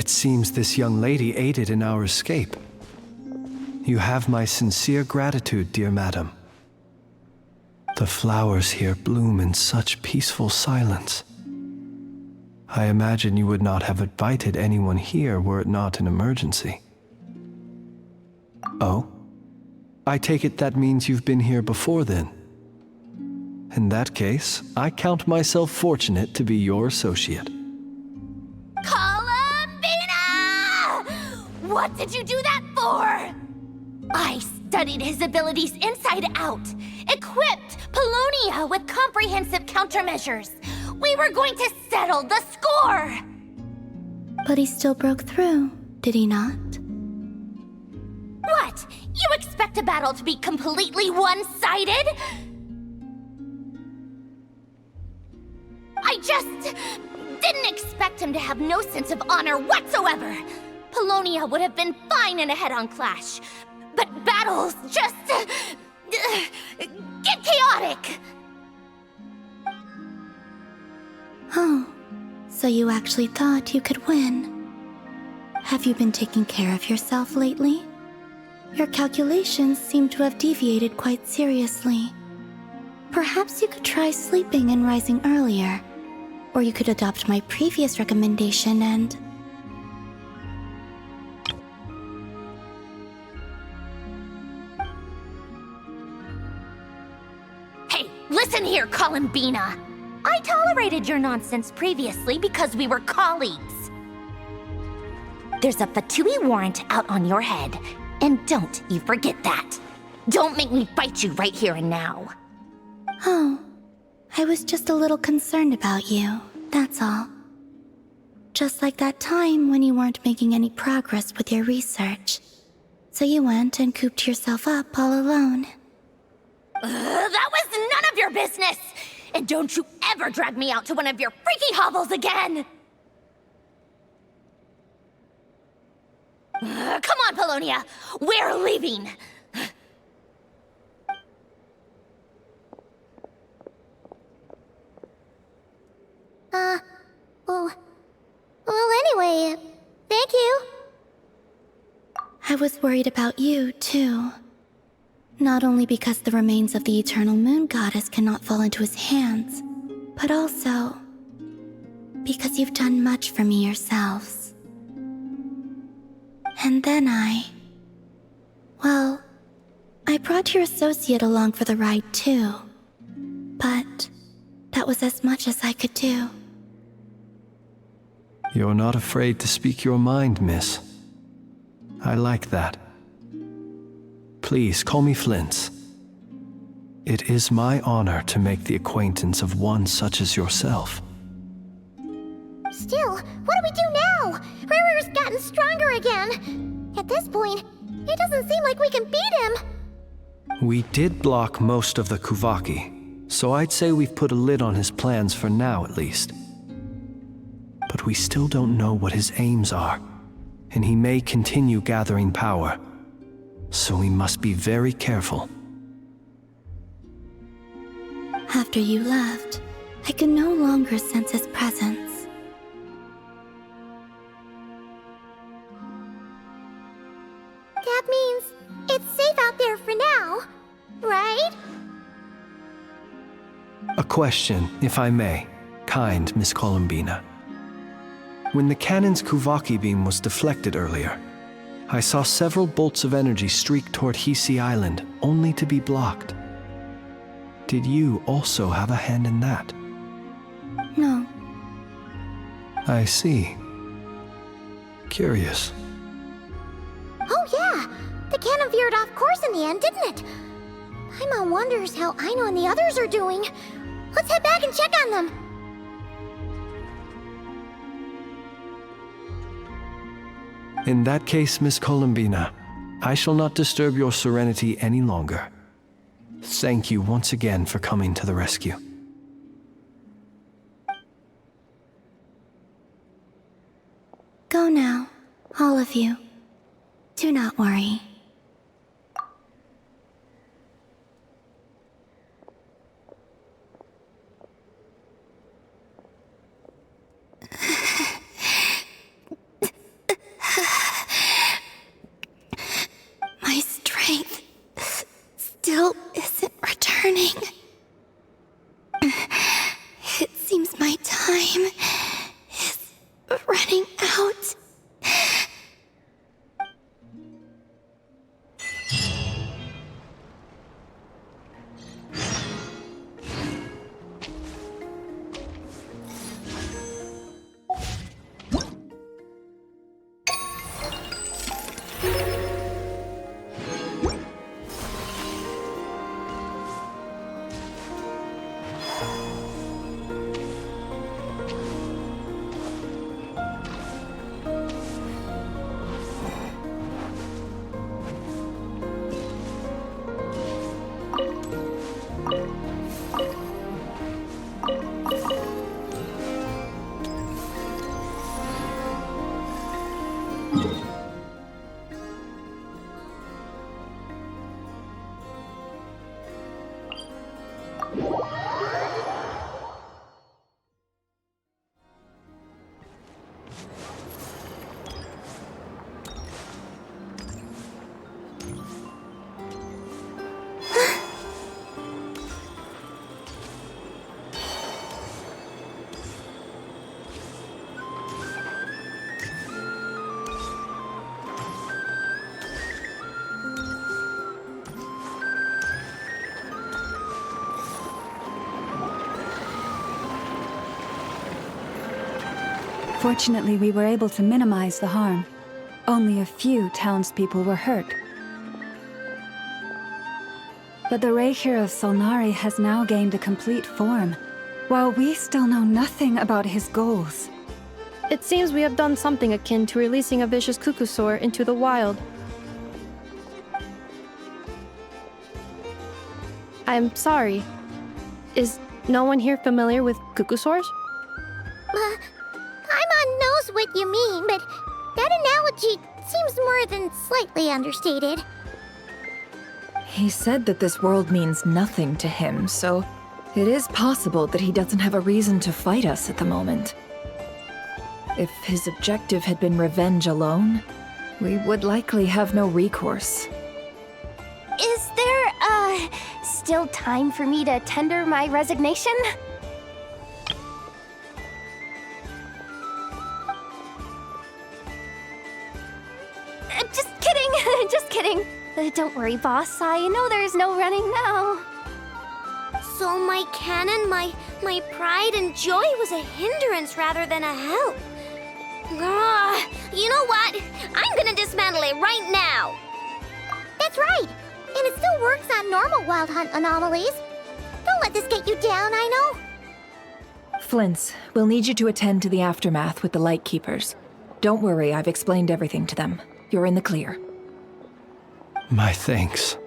It seems this young lady aided in our escape. You have my sincere gratitude, dear madam. The flowers here bloom in such peaceful silence. I imagine you would not have invited anyone here were it not an emergency. Oh? I take it that means you've been here before then. In that case, I count myself fortunate to be your associate. Columbina! What did you do that for? I studied his abilities inside out, equipped Polonia with comprehensive countermeasures. We were going to settle the score! But he still broke through, did he not? What? You expect a battle to be completely one-sided? I just didn't expect him to have no sense of honor whatsoever. Polonia would have been fine in a head-on clash, but battles just get chaotic. Oh, so you actually thought you could win. Have you been taking care of yourself lately? Your calculations seem to have deviated quite seriously. Perhaps you could try sleeping and rising earlier. Or you could adopt my previous recommendation and... Hey, listen here, Columbina. I tolerated your nonsense previously because we were colleagues. There's a Fatui warrant out on your head, and don't you forget that. Don't make me fight you right here and now. Oh, I was just a little concerned about you, that's all. Just like that time when you weren't making any progress with your research. So you went and cooped yourself up all alone. That was none of your business! And don't you ever drag me out to one of your freaky hovels again! Come on, Polonia! We're leaving! Well, anyway, thank you. I was worried about you, too. Not only because the remains of the Eternal Moon Goddess cannot fall into his hands, but also because you've done much for me yourselves. And then well, I brought your associate along for the ride too. But that was as much as I could do. You're not afraid to speak your mind, miss. I like that. Please call me Flint's. It is my honor to make the acquaintance of one such as yourself. Still, what do we do now? Riri's gotten stronger again. At this point, it doesn't seem like we can beat him. We did block most of the Kuvaki, so I'd say we've put a lid on his plans for now at least. But we still don't know what his aims are, and he may continue gathering power. So we must be very careful. After you left, I could no longer sense his presence. That means it's safe out there for now, right? A question, if I may, kind Miss Columbina. When the cannon's Kuvaki beam was deflected earlier, I saw several bolts of energy streak toward Hisi Island, only to be blocked. Did you also have a hand in that? No. I see. Curious. Oh yeah! The cannon veered off course in the end, didn't it? Paimon wonders how Aino and the others are doing. Let's head back and check on them. In that case, Miss Columbina, I shall not disturb your serenity any longer. Thank you once again for coming to the rescue. Go now, all of you. Do not worry. Fortunately, we were able to minimize the harm. Only a few townspeople were hurt. But the Reikir of Solnari has now gained a complete form, while we still know nothing about his goals. It seems we have done something akin to releasing a vicious Kukusaur into the wild. I'm sorry. Is no one here familiar with Kukusaurs? Paimon knows what you mean, but that analogy seems more than slightly understated. He said that this world means nothing to him, so it is possible that he doesn't have a reason to fight us at the moment. If his objective had been revenge alone, we would likely have no recourse. Is there, still time for me to tender my resignation? Just kidding, just kidding. Don't worry, boss. I know there's no running now. So my cannon, my pride and joy was a hindrance rather than a help. You know what? I'm gonna dismantle it right now. That's right. And it still works on normal wild hunt anomalies. Don't let this get you down, I know. Flints, we'll need you to attend to the aftermath with the Lightkeepers. Don't worry, I've explained everything to them. You're in the clear. My thanks.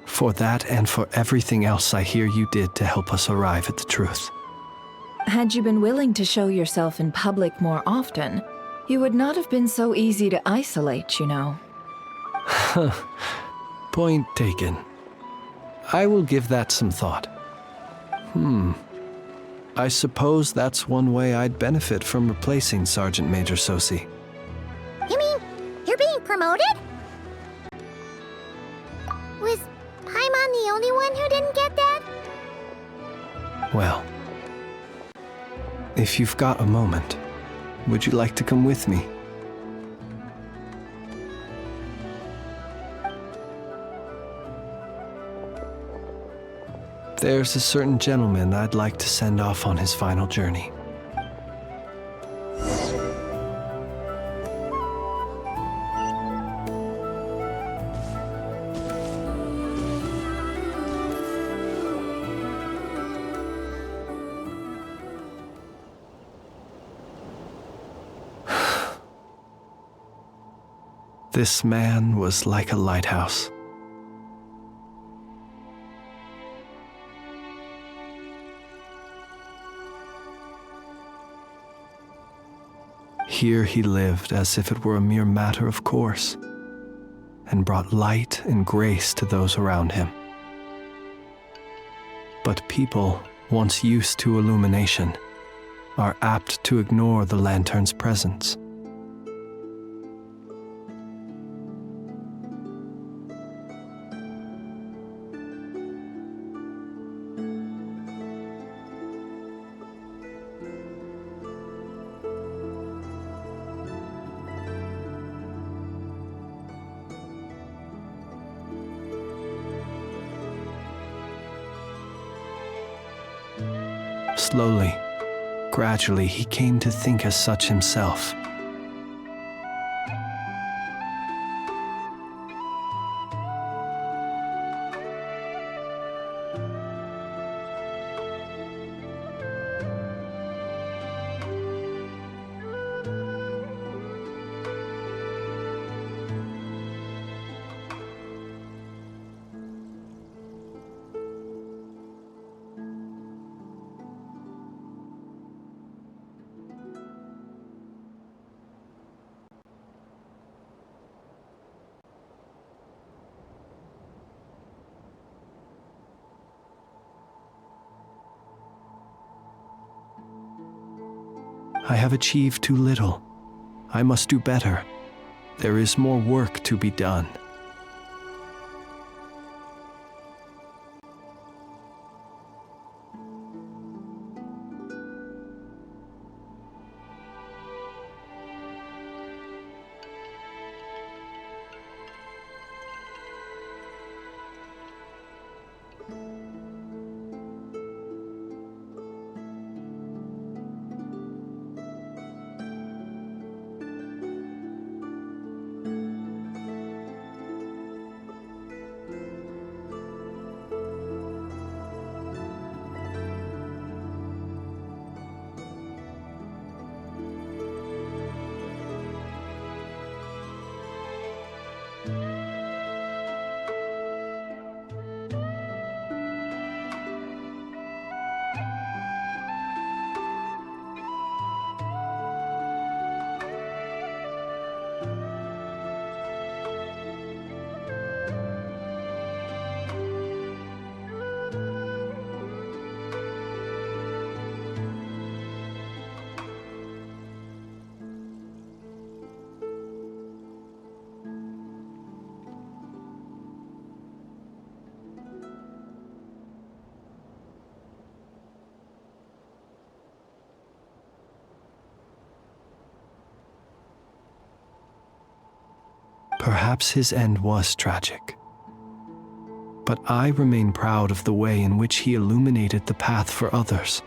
For that and for everything else I hear you did to help us arrive at the truth. Had you been willing to show yourself in public more often, you would not have been so easy to isolate, you know. Point taken. I will give that some thought. I suppose that's one way I'd benefit from replacing Sergeant Major Sosi. You mean you're being promoted? Was Paimon the only one who didn't get that? Well, if you've got a moment, would you like to come with me? There's a certain gentleman I'd like to send off on his final journey. This man was like a lighthouse. Here he lived as if it were a mere matter of course, and brought light and grace to those around him. But people, once used to illumination, are apt to ignore the lantern's presence. Slowly, gradually, he came to think as such himself. I have achieved too little. I must do better. There is more work to be done. Perhaps his end was tragic. But I remain proud of the way in which he illuminated the path for others.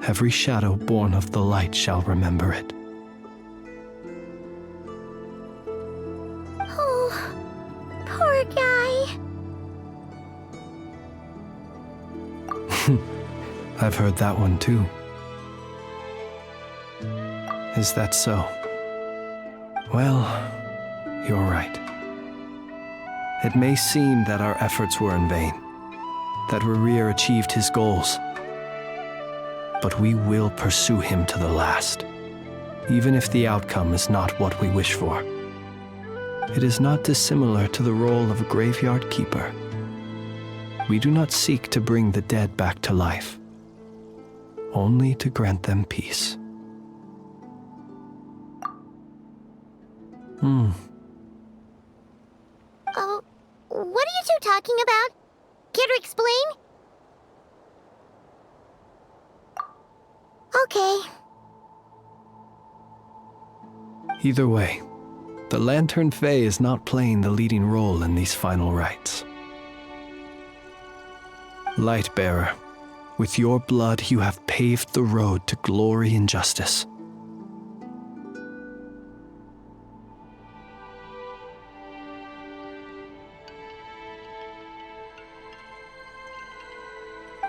Every shadow born of the light shall remember it. Oh, poor guy. I've heard that one too. Is that so? Well, you're right. It may seem that our efforts were in vain, that Rerir achieved his goals. But we will pursue him to the last, even if the outcome is not what we wish for. It is not dissimilar to the role of a graveyard keeper. We do not seek to bring the dead back to life, only to grant them peace. Oh, what are you two talking about? Care to explain? Okay. Either way, the Lantern Fae is not playing the leading role in these final rites. Lightbearer, with your blood you have paved the road to glory and justice.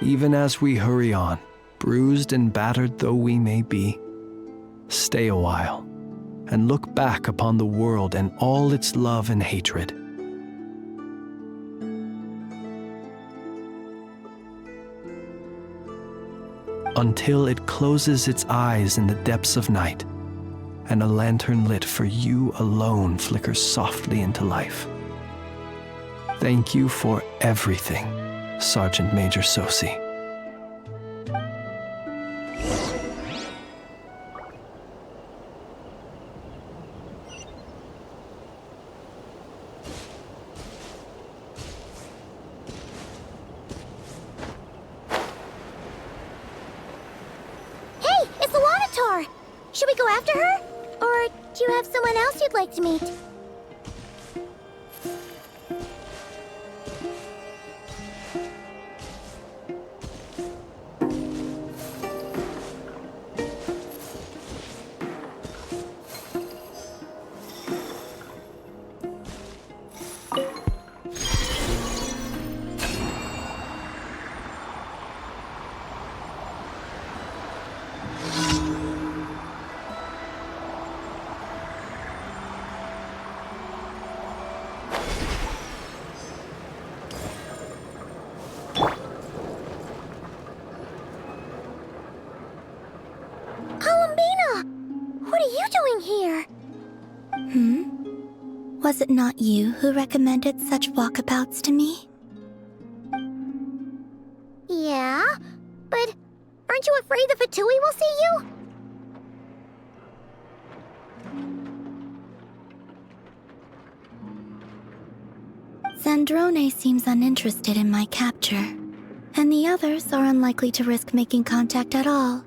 Even as we hurry on, bruised and battered though we may be, stay a while and look back upon the world and all its love and hatred. Until it closes its eyes in the depths of night and a lantern lit for you alone flickers softly into life. Thank you for everything, Sergeant Major Sosi. Should we go after her? Or do you have someone else you'd like to meet? Was it not you who recommended such walkabouts to me? Yeah, but aren't you afraid the Fatui will see you? Zandrone seems uninterested in my capture, and the others are unlikely to risk making contact at all.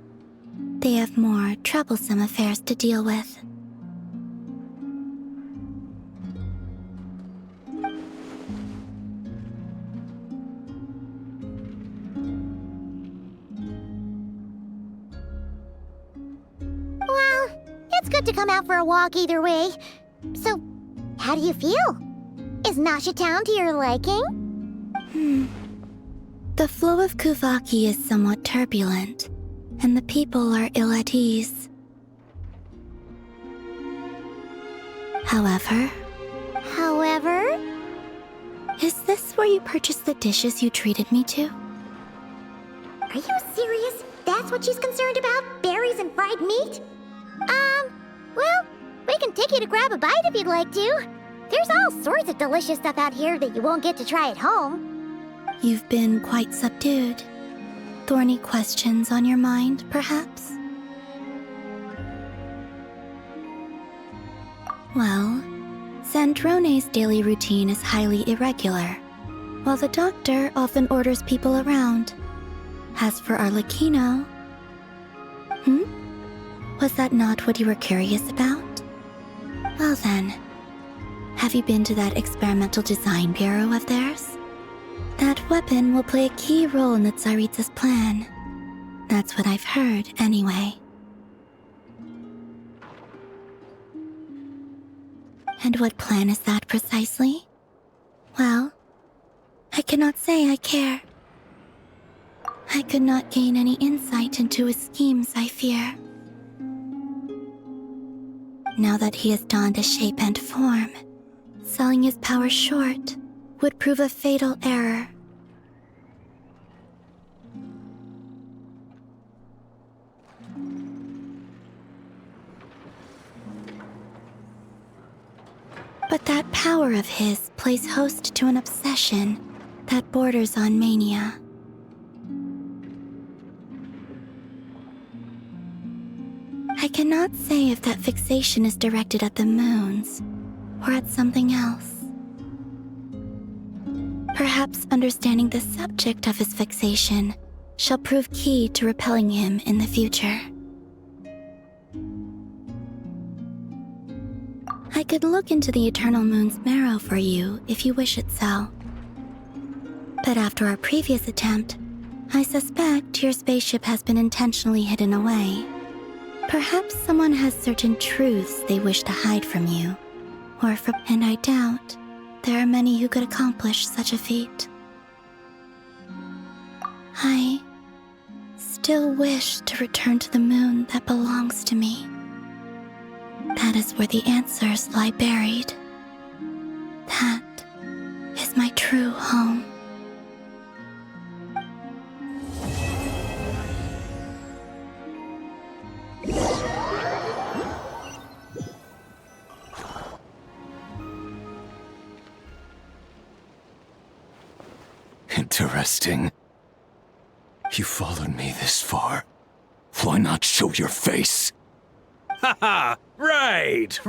They have more troublesome affairs to deal with. Well, it's good to come out for a walk either way. So, how do you feel? Is Nasha Town to your liking? The flow of Kuvaki is somewhat turbulent, and the people are ill at ease. However, is this where you purchased the dishes you treated me to? Are you serious? That's what she's concerned about? Berries and fried meat? Well, we can take you to grab a bite if you'd like to. There's all sorts of delicious stuff out here that you won't get to try at home. You've been quite subdued. Thorny questions on your mind, perhaps? Well, Zandrone's daily routine is highly irregular, while the doctor often orders people around. As for Arlecchino... Was that not what you were curious about? Well then, have you been to that experimental design bureau of theirs? That weapon will play a key role in the Tsaritsa's plan. That's what I've heard, anyway. And what plan is that precisely? Well, I cannot say I care. I could not gain any insight into his schemes, I fear. Now that he has donned a shape and form, selling his power short would prove a fatal error. But that power of his plays host to an obsession that borders on mania. I cannot say if that fixation is directed at the moons or at something else. Perhaps understanding the subject of his fixation shall prove key to repelling him in the future. I could look into the Eternal Moon's marrow for you if you wish it so. But after our previous attempt, I suspect your spaceship has been intentionally hidden away. Perhaps someone has certain truths they wish to hide from you, and I doubt there are many who could accomplish such a feat. I still wish to return to the moon that belongs to me. That is where the answers lie buried. That is my true home. Interesting. You followed me this far. Why not show your face? Haha! Right!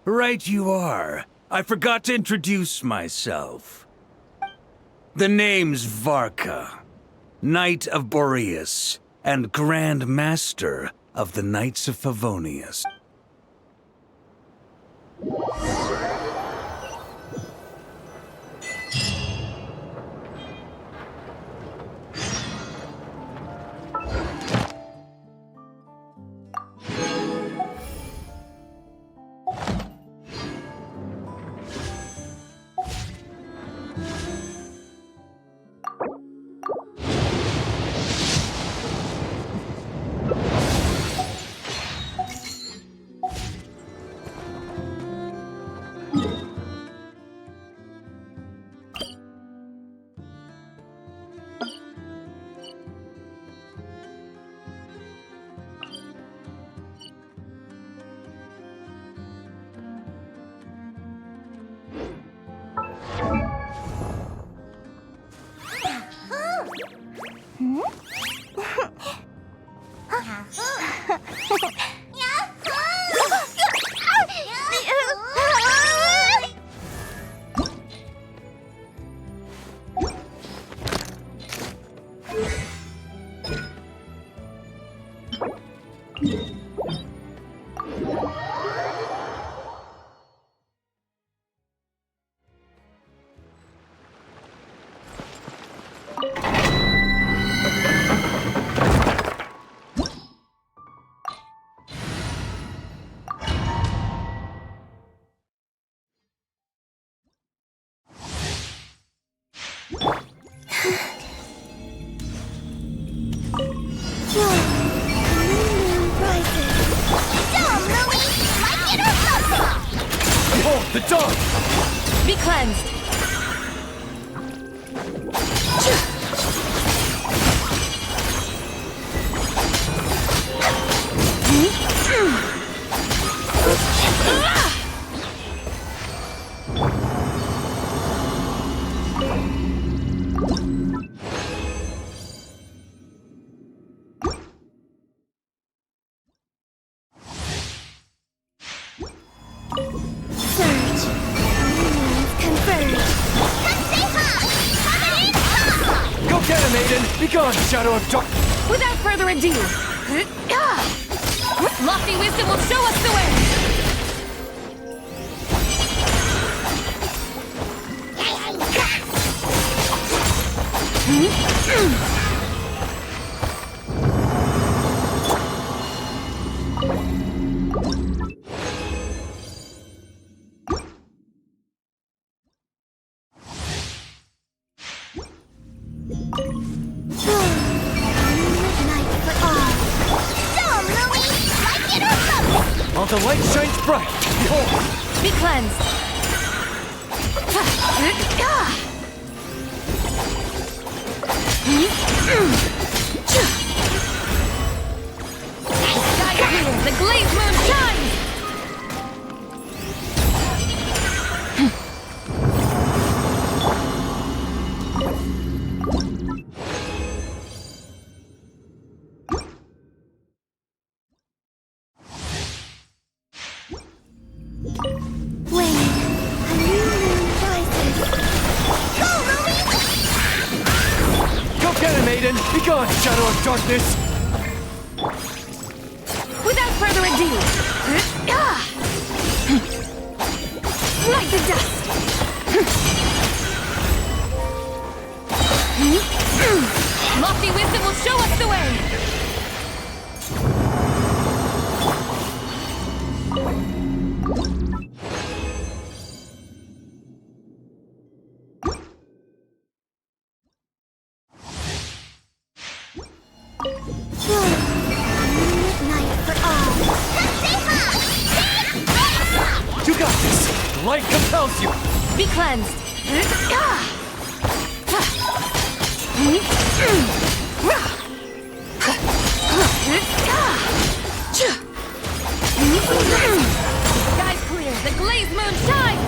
Right you are. I forgot to introduce myself. The name's Varka, Knight of Boreas, and Grand Master of the Knights of Favonius. The dog! Be cleansed! Surge. Confirmed. Go get him, Aiden! Be gone, Shadow of Dark! Without further ado, lofty wisdom will show us the way! While the light shines bright, behold! Be cleansed! Sky clear, the glazed moon shines! Go get him, Aiden! Be gone, Shadow of Darkness! Without further ado, like the dust! Lofty wisdom will show us the way! You got this! The light compels you! Be cleansed! Sky's clear, the glazed moon shines!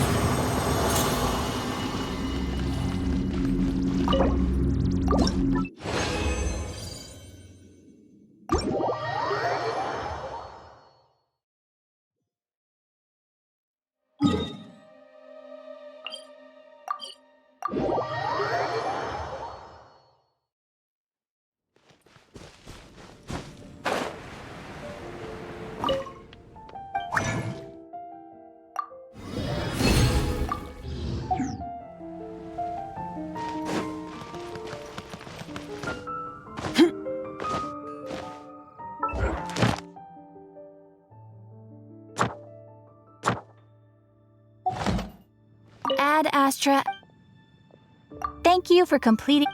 Ad Astra. Thank you for completing.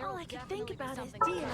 All I can think about is Dia.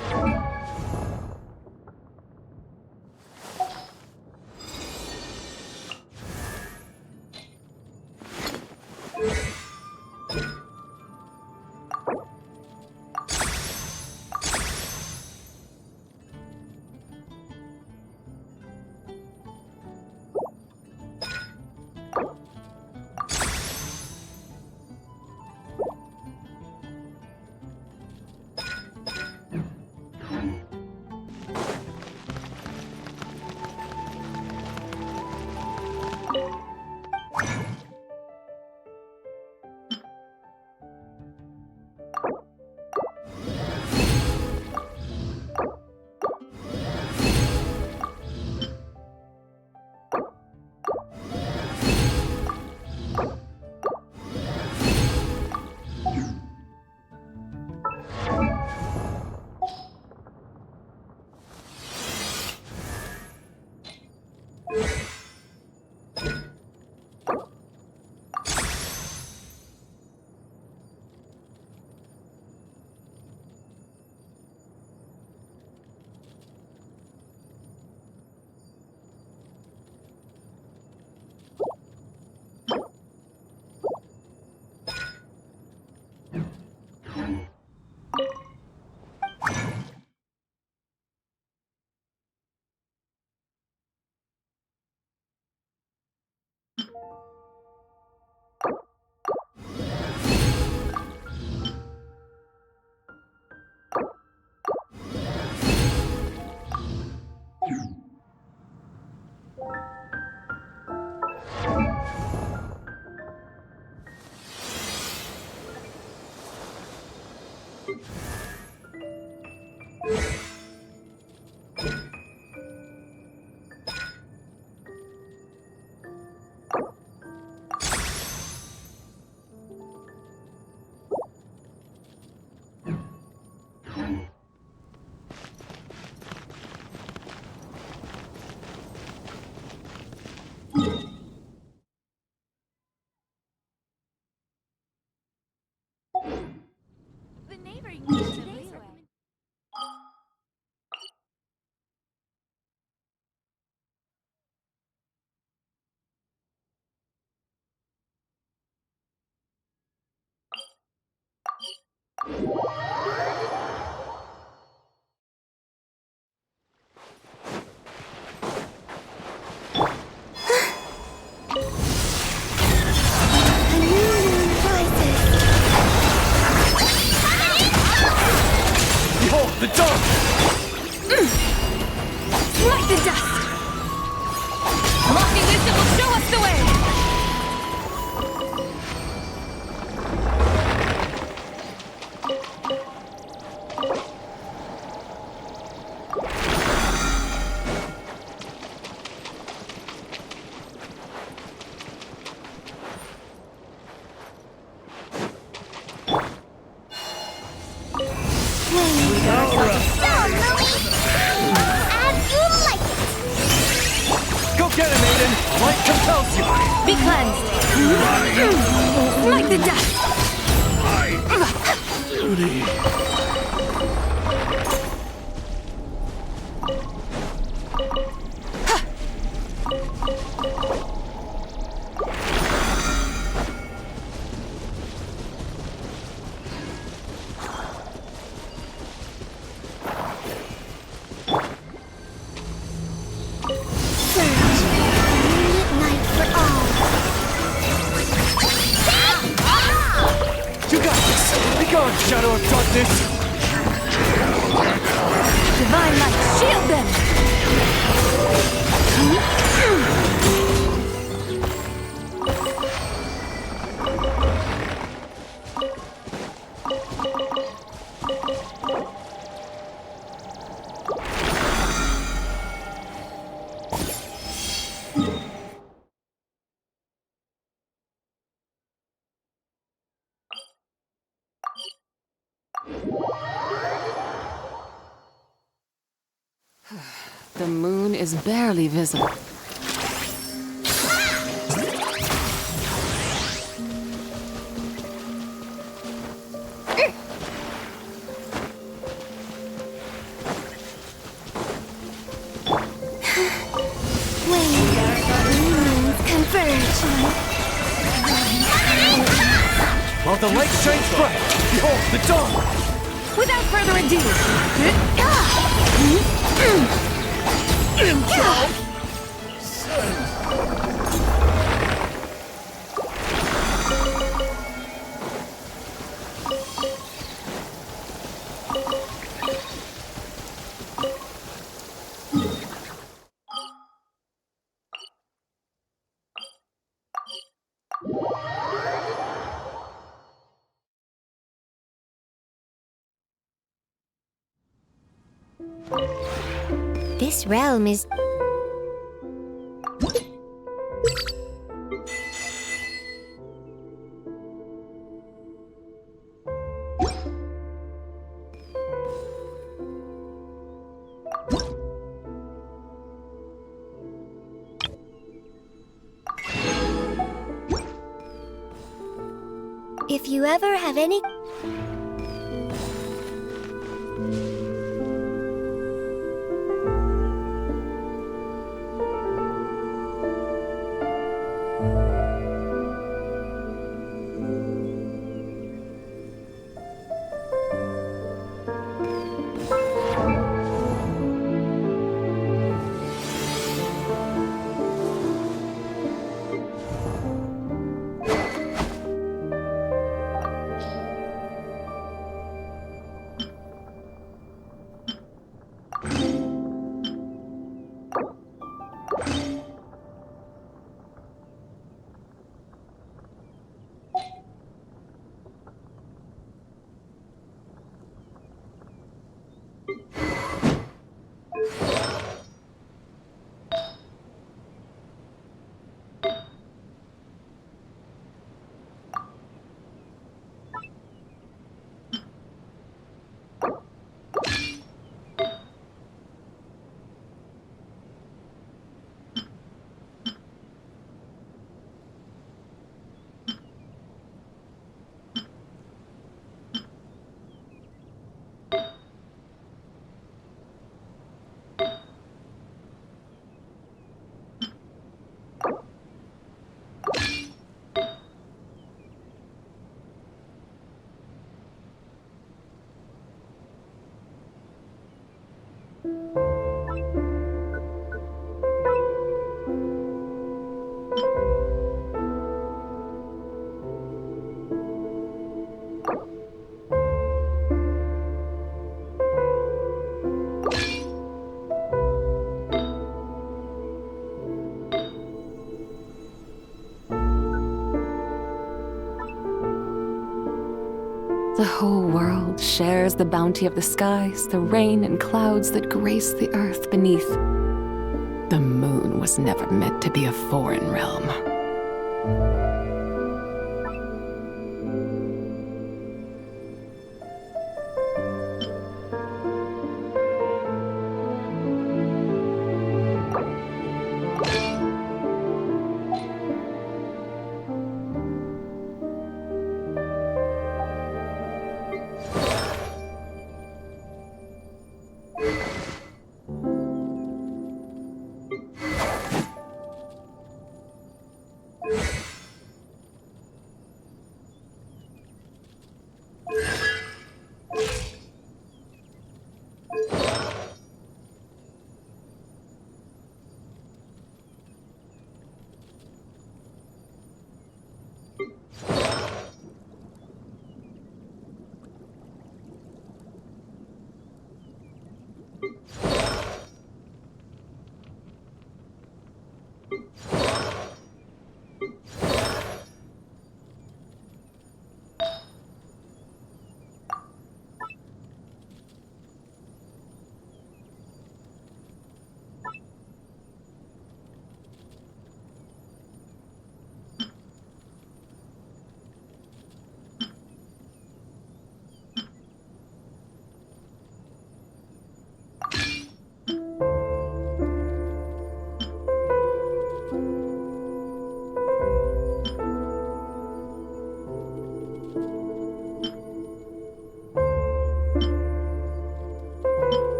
Smite the dust! Lofty wisdom will show us the way! Go get him, Aiden! Light compels you! Be cleansed! Smite the dust! Duty. You got this! Be gone, Shadow of Darkness! Divine light, shield them! The moon is barely visible. While the light shines bright, behold the dawn! Without further ado, This realm is... If you ever have any... The whole world shares the bounty of the skies, the rain and clouds that grace the earth beneath. The moon was never meant to be a foreign realm.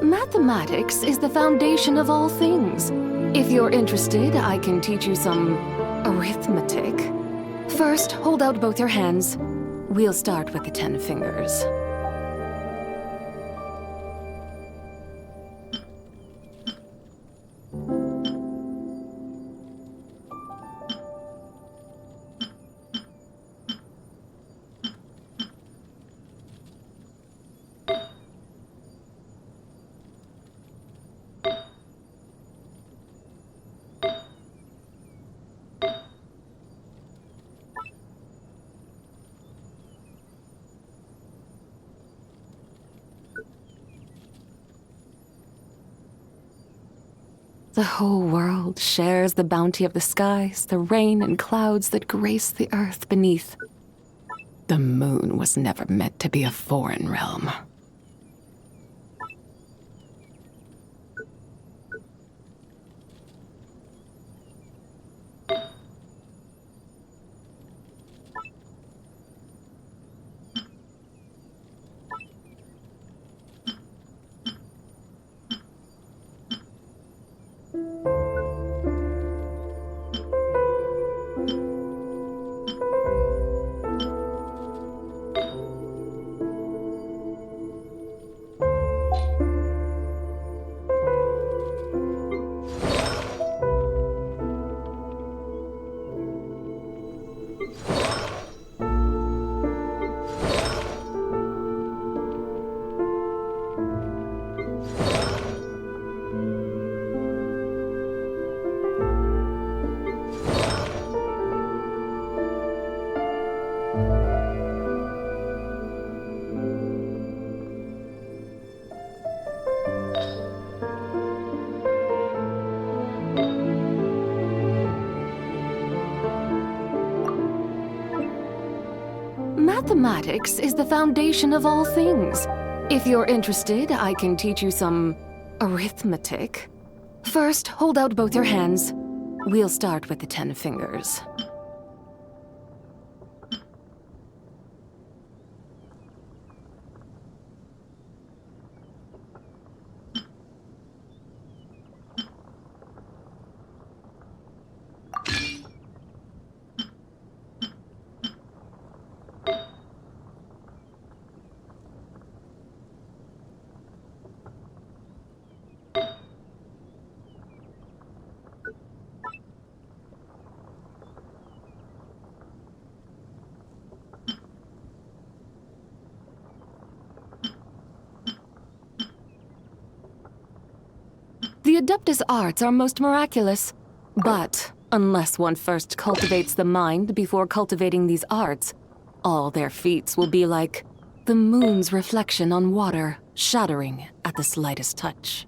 Mathematics is the foundation of all things. If you're interested, I can teach you some arithmetic. First, hold out both your hands. We'll start with the 10 fingers. The whole world shares the bounty of the skies, the rain and clouds that grace the earth beneath. The moon was never meant to be a foreign realm. Mathematics is the foundation of all things. If you're interested, I can teach you some arithmetic. First, hold out both your hands. We'll start with the 10 fingers. The Adeptus arts are most miraculous, but unless one first cultivates the mind before cultivating these arts, all their feats will be like the moon's reflection on water, shattering at the slightest touch.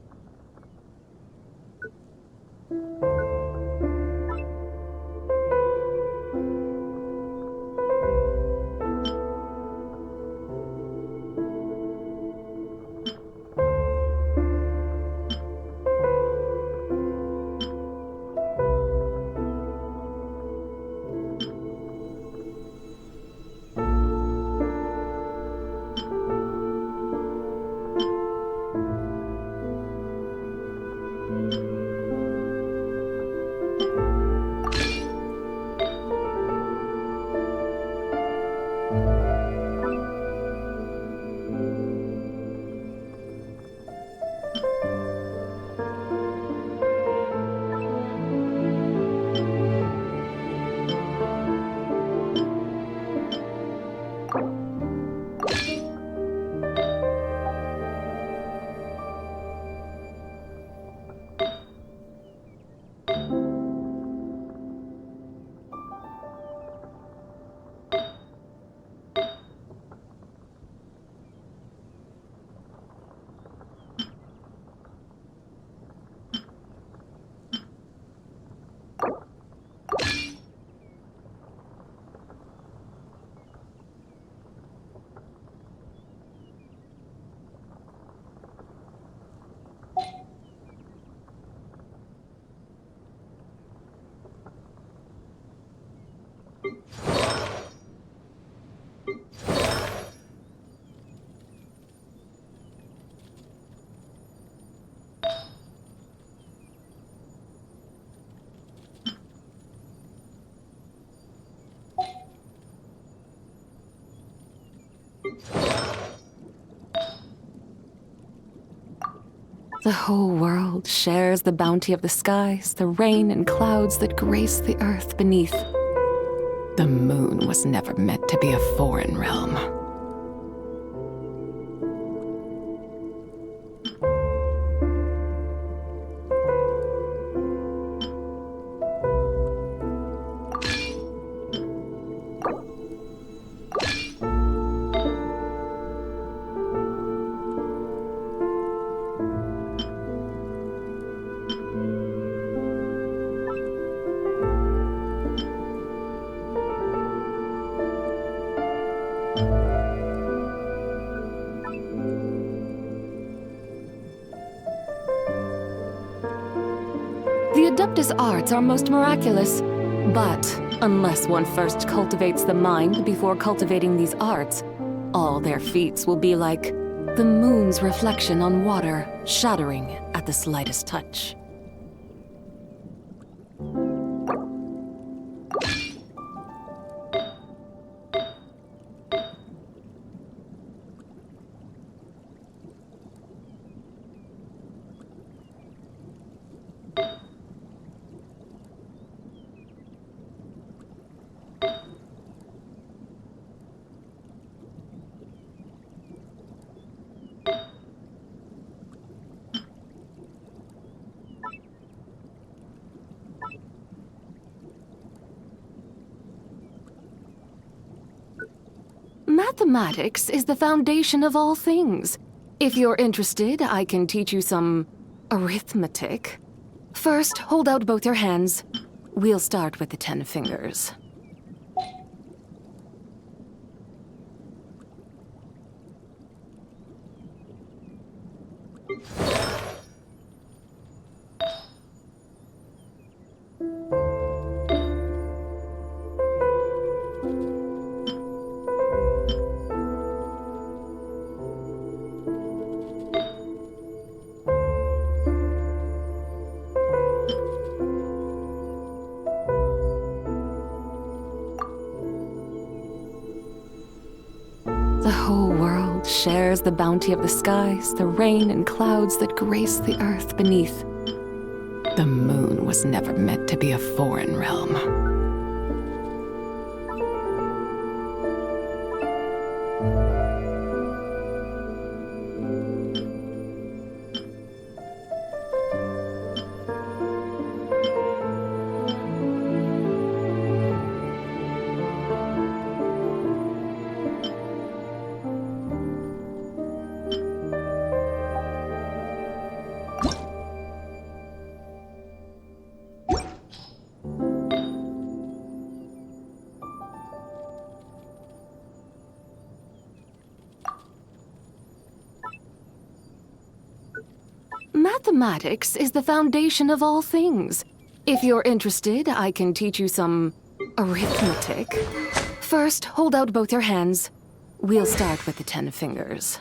The whole world shares the bounty of the skies, the rain and clouds that grace the earth beneath. The moon was never meant to be a foreign realm. The Adeptus arts are most miraculous, but unless one first cultivates the mind before cultivating these arts, all their feats will be like the moon's reflection on water, shattering at the slightest touch. Mathematics is the foundation of all things. If you're interested, I can teach you some arithmetic. First, hold out both your hands. We'll start with the 10 fingers. The whole world shares the bounty of the skies, the rain and clouds that grace the earth beneath. The moon was never meant to be a foreign realm. Mathematics is the foundation of all things. If you're interested, I can teach you some arithmetic. First, hold out both your hands. We'll start with the 10 fingers.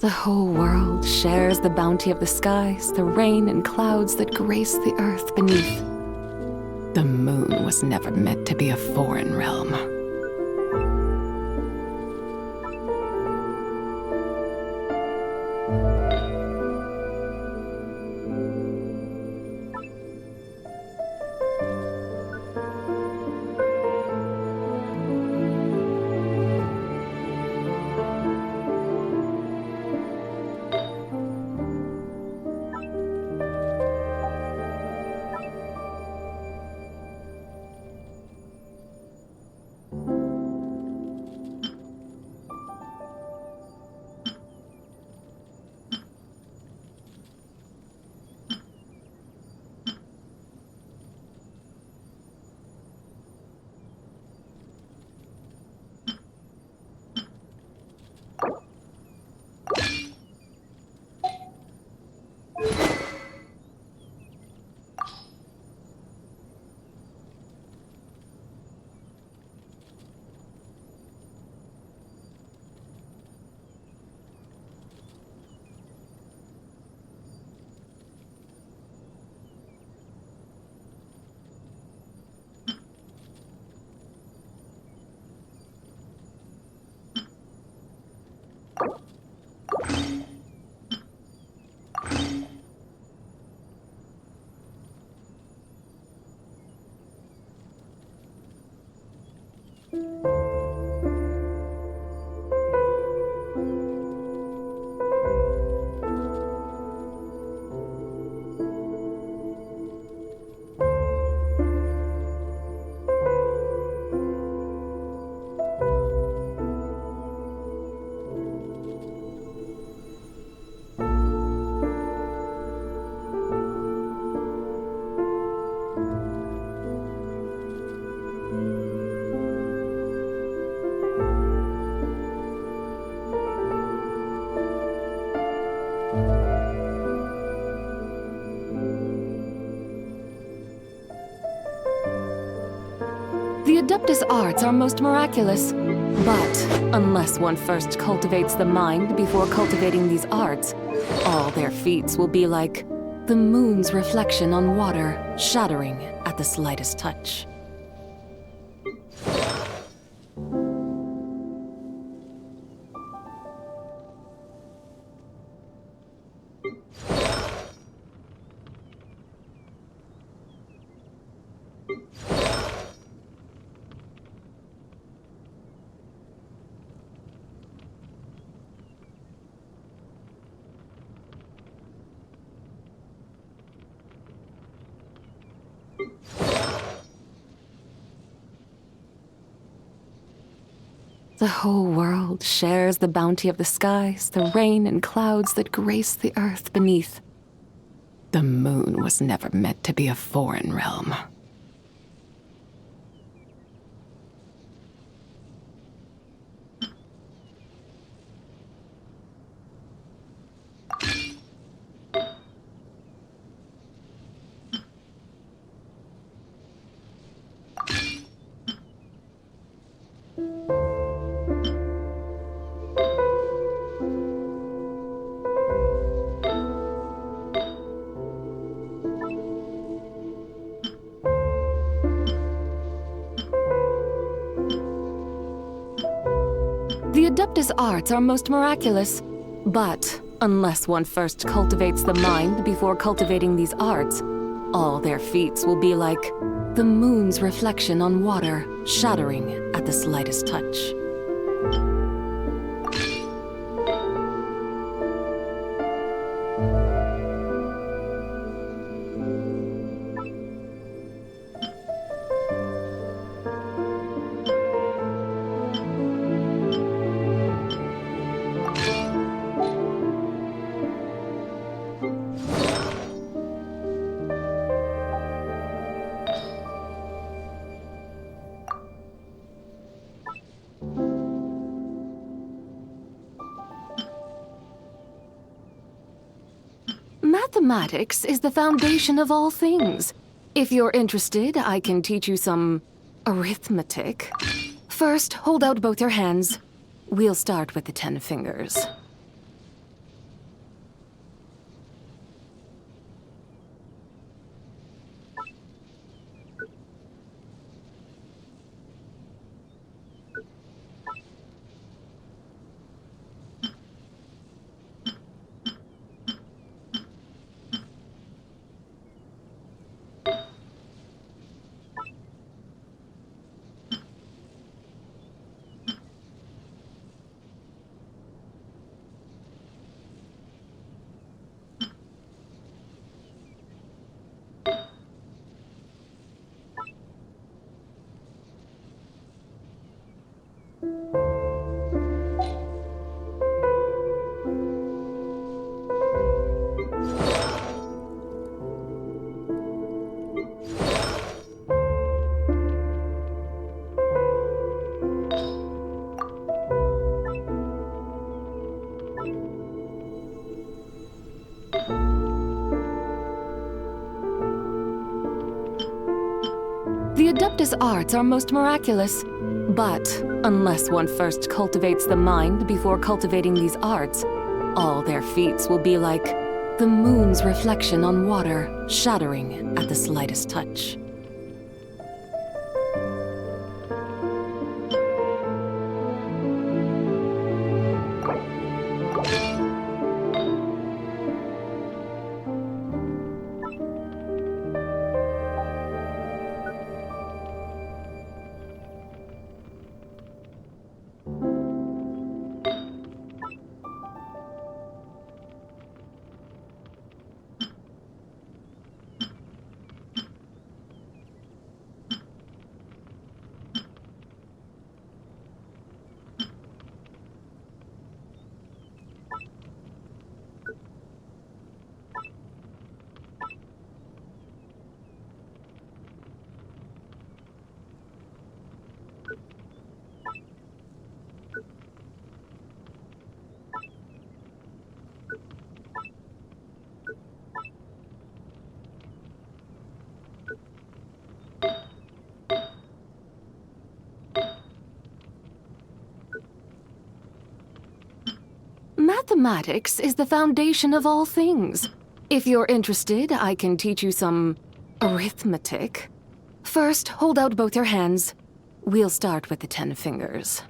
The whole world shares the bounty of the skies, the rain and clouds that grace the earth beneath. The moon was never meant to be a foreign realm. The Adeptus arts are most miraculous. But unless one first cultivates the mind before cultivating these arts, all their feats will be like the moon's reflection on water, shattering at the slightest touch. The whole world shares the bounty of the skies, the rain and clouds that grace the earth beneath. The moon was never meant to be a foreign realm. Adeptus arts are most miraculous, but unless one first cultivates the mind before cultivating these arts, all their feats will be like the moon's reflection on water, shattering at the slightest touch. Mathematics is the foundation of all things. If you're interested, I can teach you some arithmetic. First, hold out both your hands. We'll start with the 10 fingers. The Adeptus arts are most miraculous, but unless one first cultivates the mind before cultivating these arts, all their feats will be like the moon's reflection on water, shattering at the slightest touch. Mathematics is the foundation of all things. If you're interested, I can teach you some arithmetic. First, hold out both your hands. We'll start with the 10 fingers.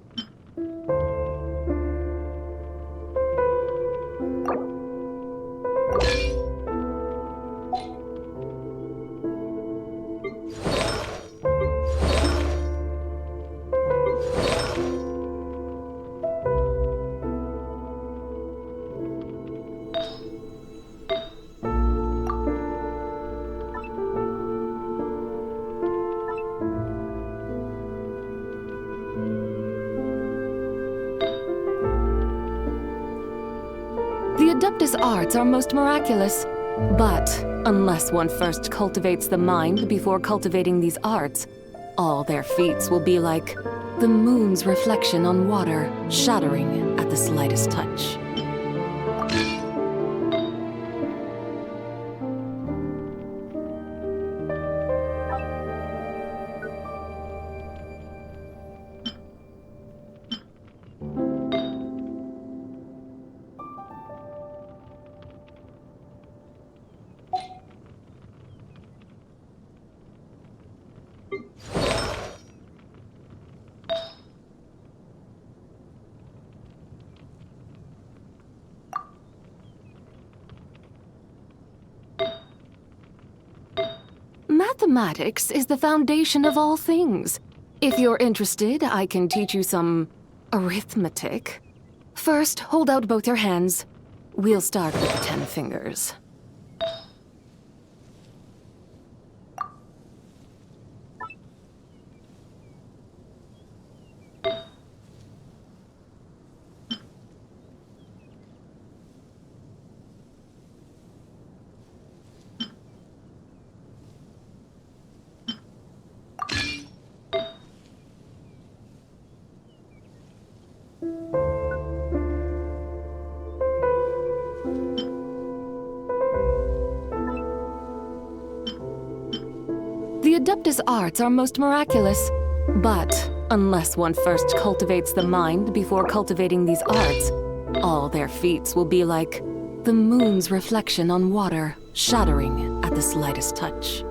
The Adeptus arts are most miraculous, but unless one first cultivates the mind before cultivating these arts, all their feats will be like the moon's reflection on water, shattering at the slightest touch. Mathematics is the foundation of all things. If you're interested, I can teach you some arithmetic. First, hold out both your hands. We'll start with 10 fingers. The Adeptus arts are most miraculous, but unless one first cultivates the mind before cultivating these arts, all their feats will be like the moon's reflection on water, shattering at the slightest touch.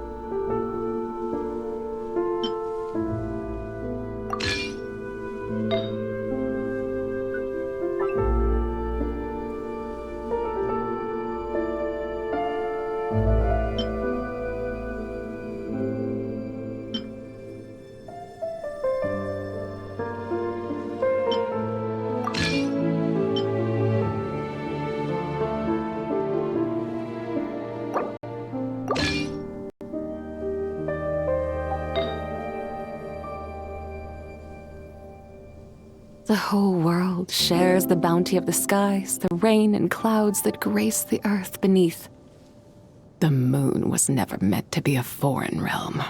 The whole world shares the bounty of the skies, the rain and clouds that grace the earth beneath. The moon was never meant to be a foreign realm.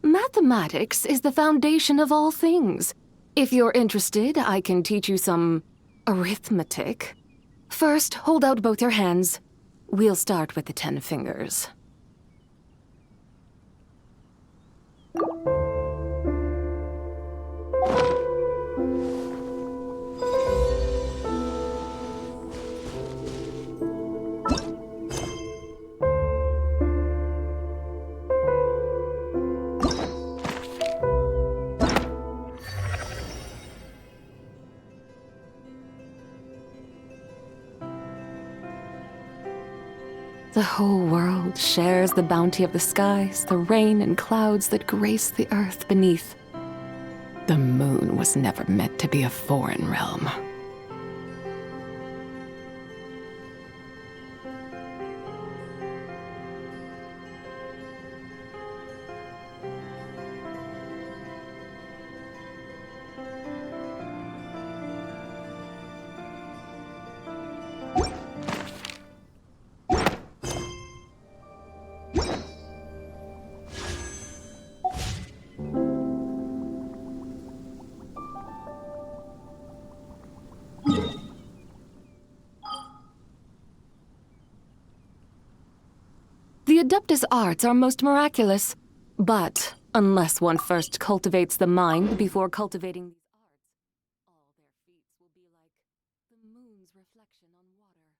Mathematics is the foundation of all things. If you're interested, I can teach you some arithmetic. First, hold out both your hands. We'll start with the 10 fingers. The whole world shares the bounty of the skies, the rain and clouds that grace the earth beneath. The moon was never meant to be a foreign realm. The Adeptus arts are most miraculous, but unless one first cultivates the mind before cultivating these arts, all their feats will be like the moon's reflection on water.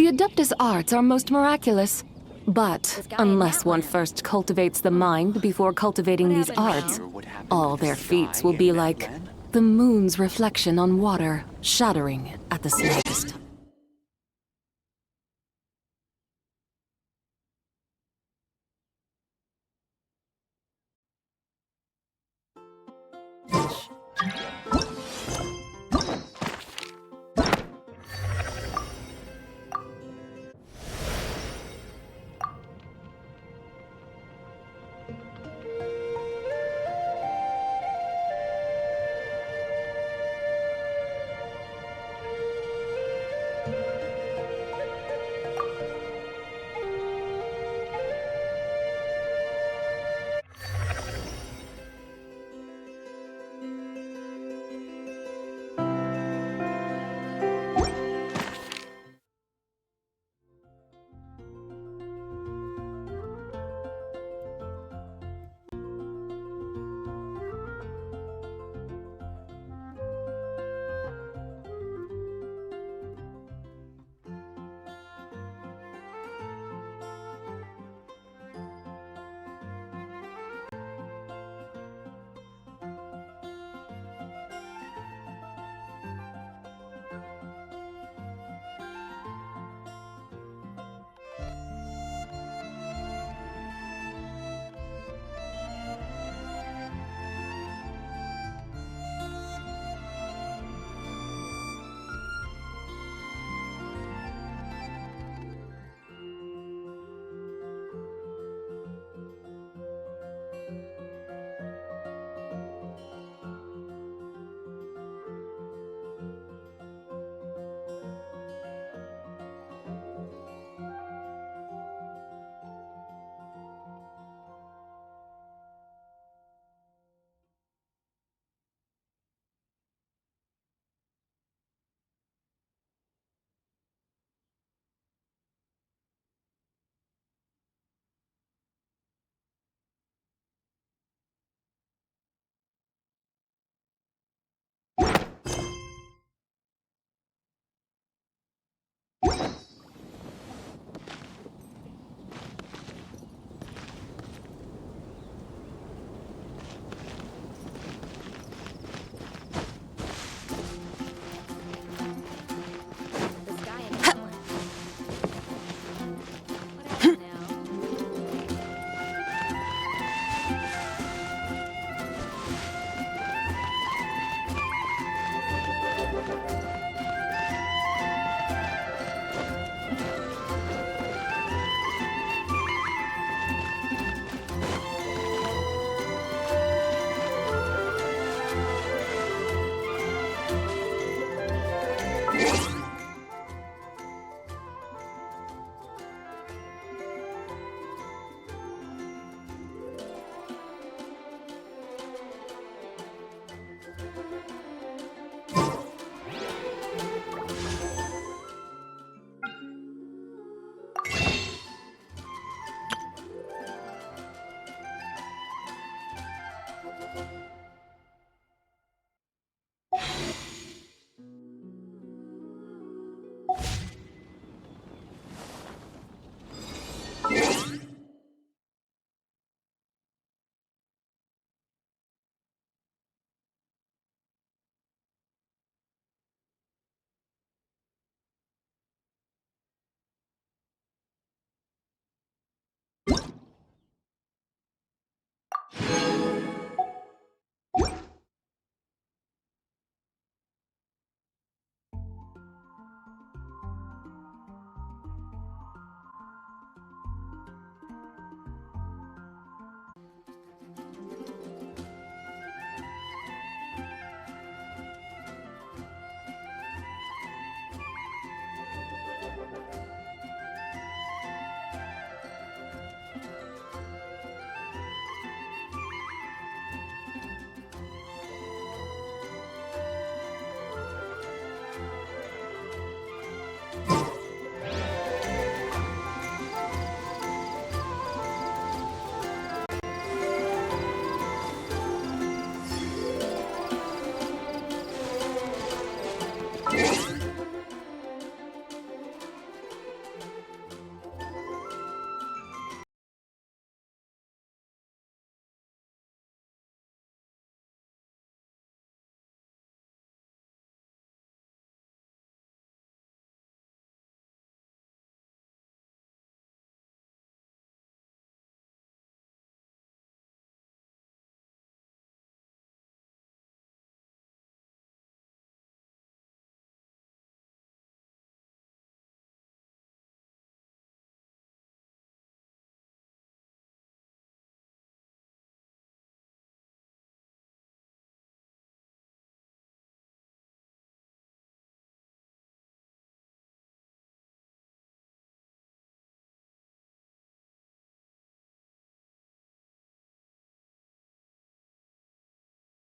The Adeptus arts are most miraculous. But unless one first cultivates the mind before cultivating these arts, all their feats will be like the moon's reflection on water, shattering at the slightest.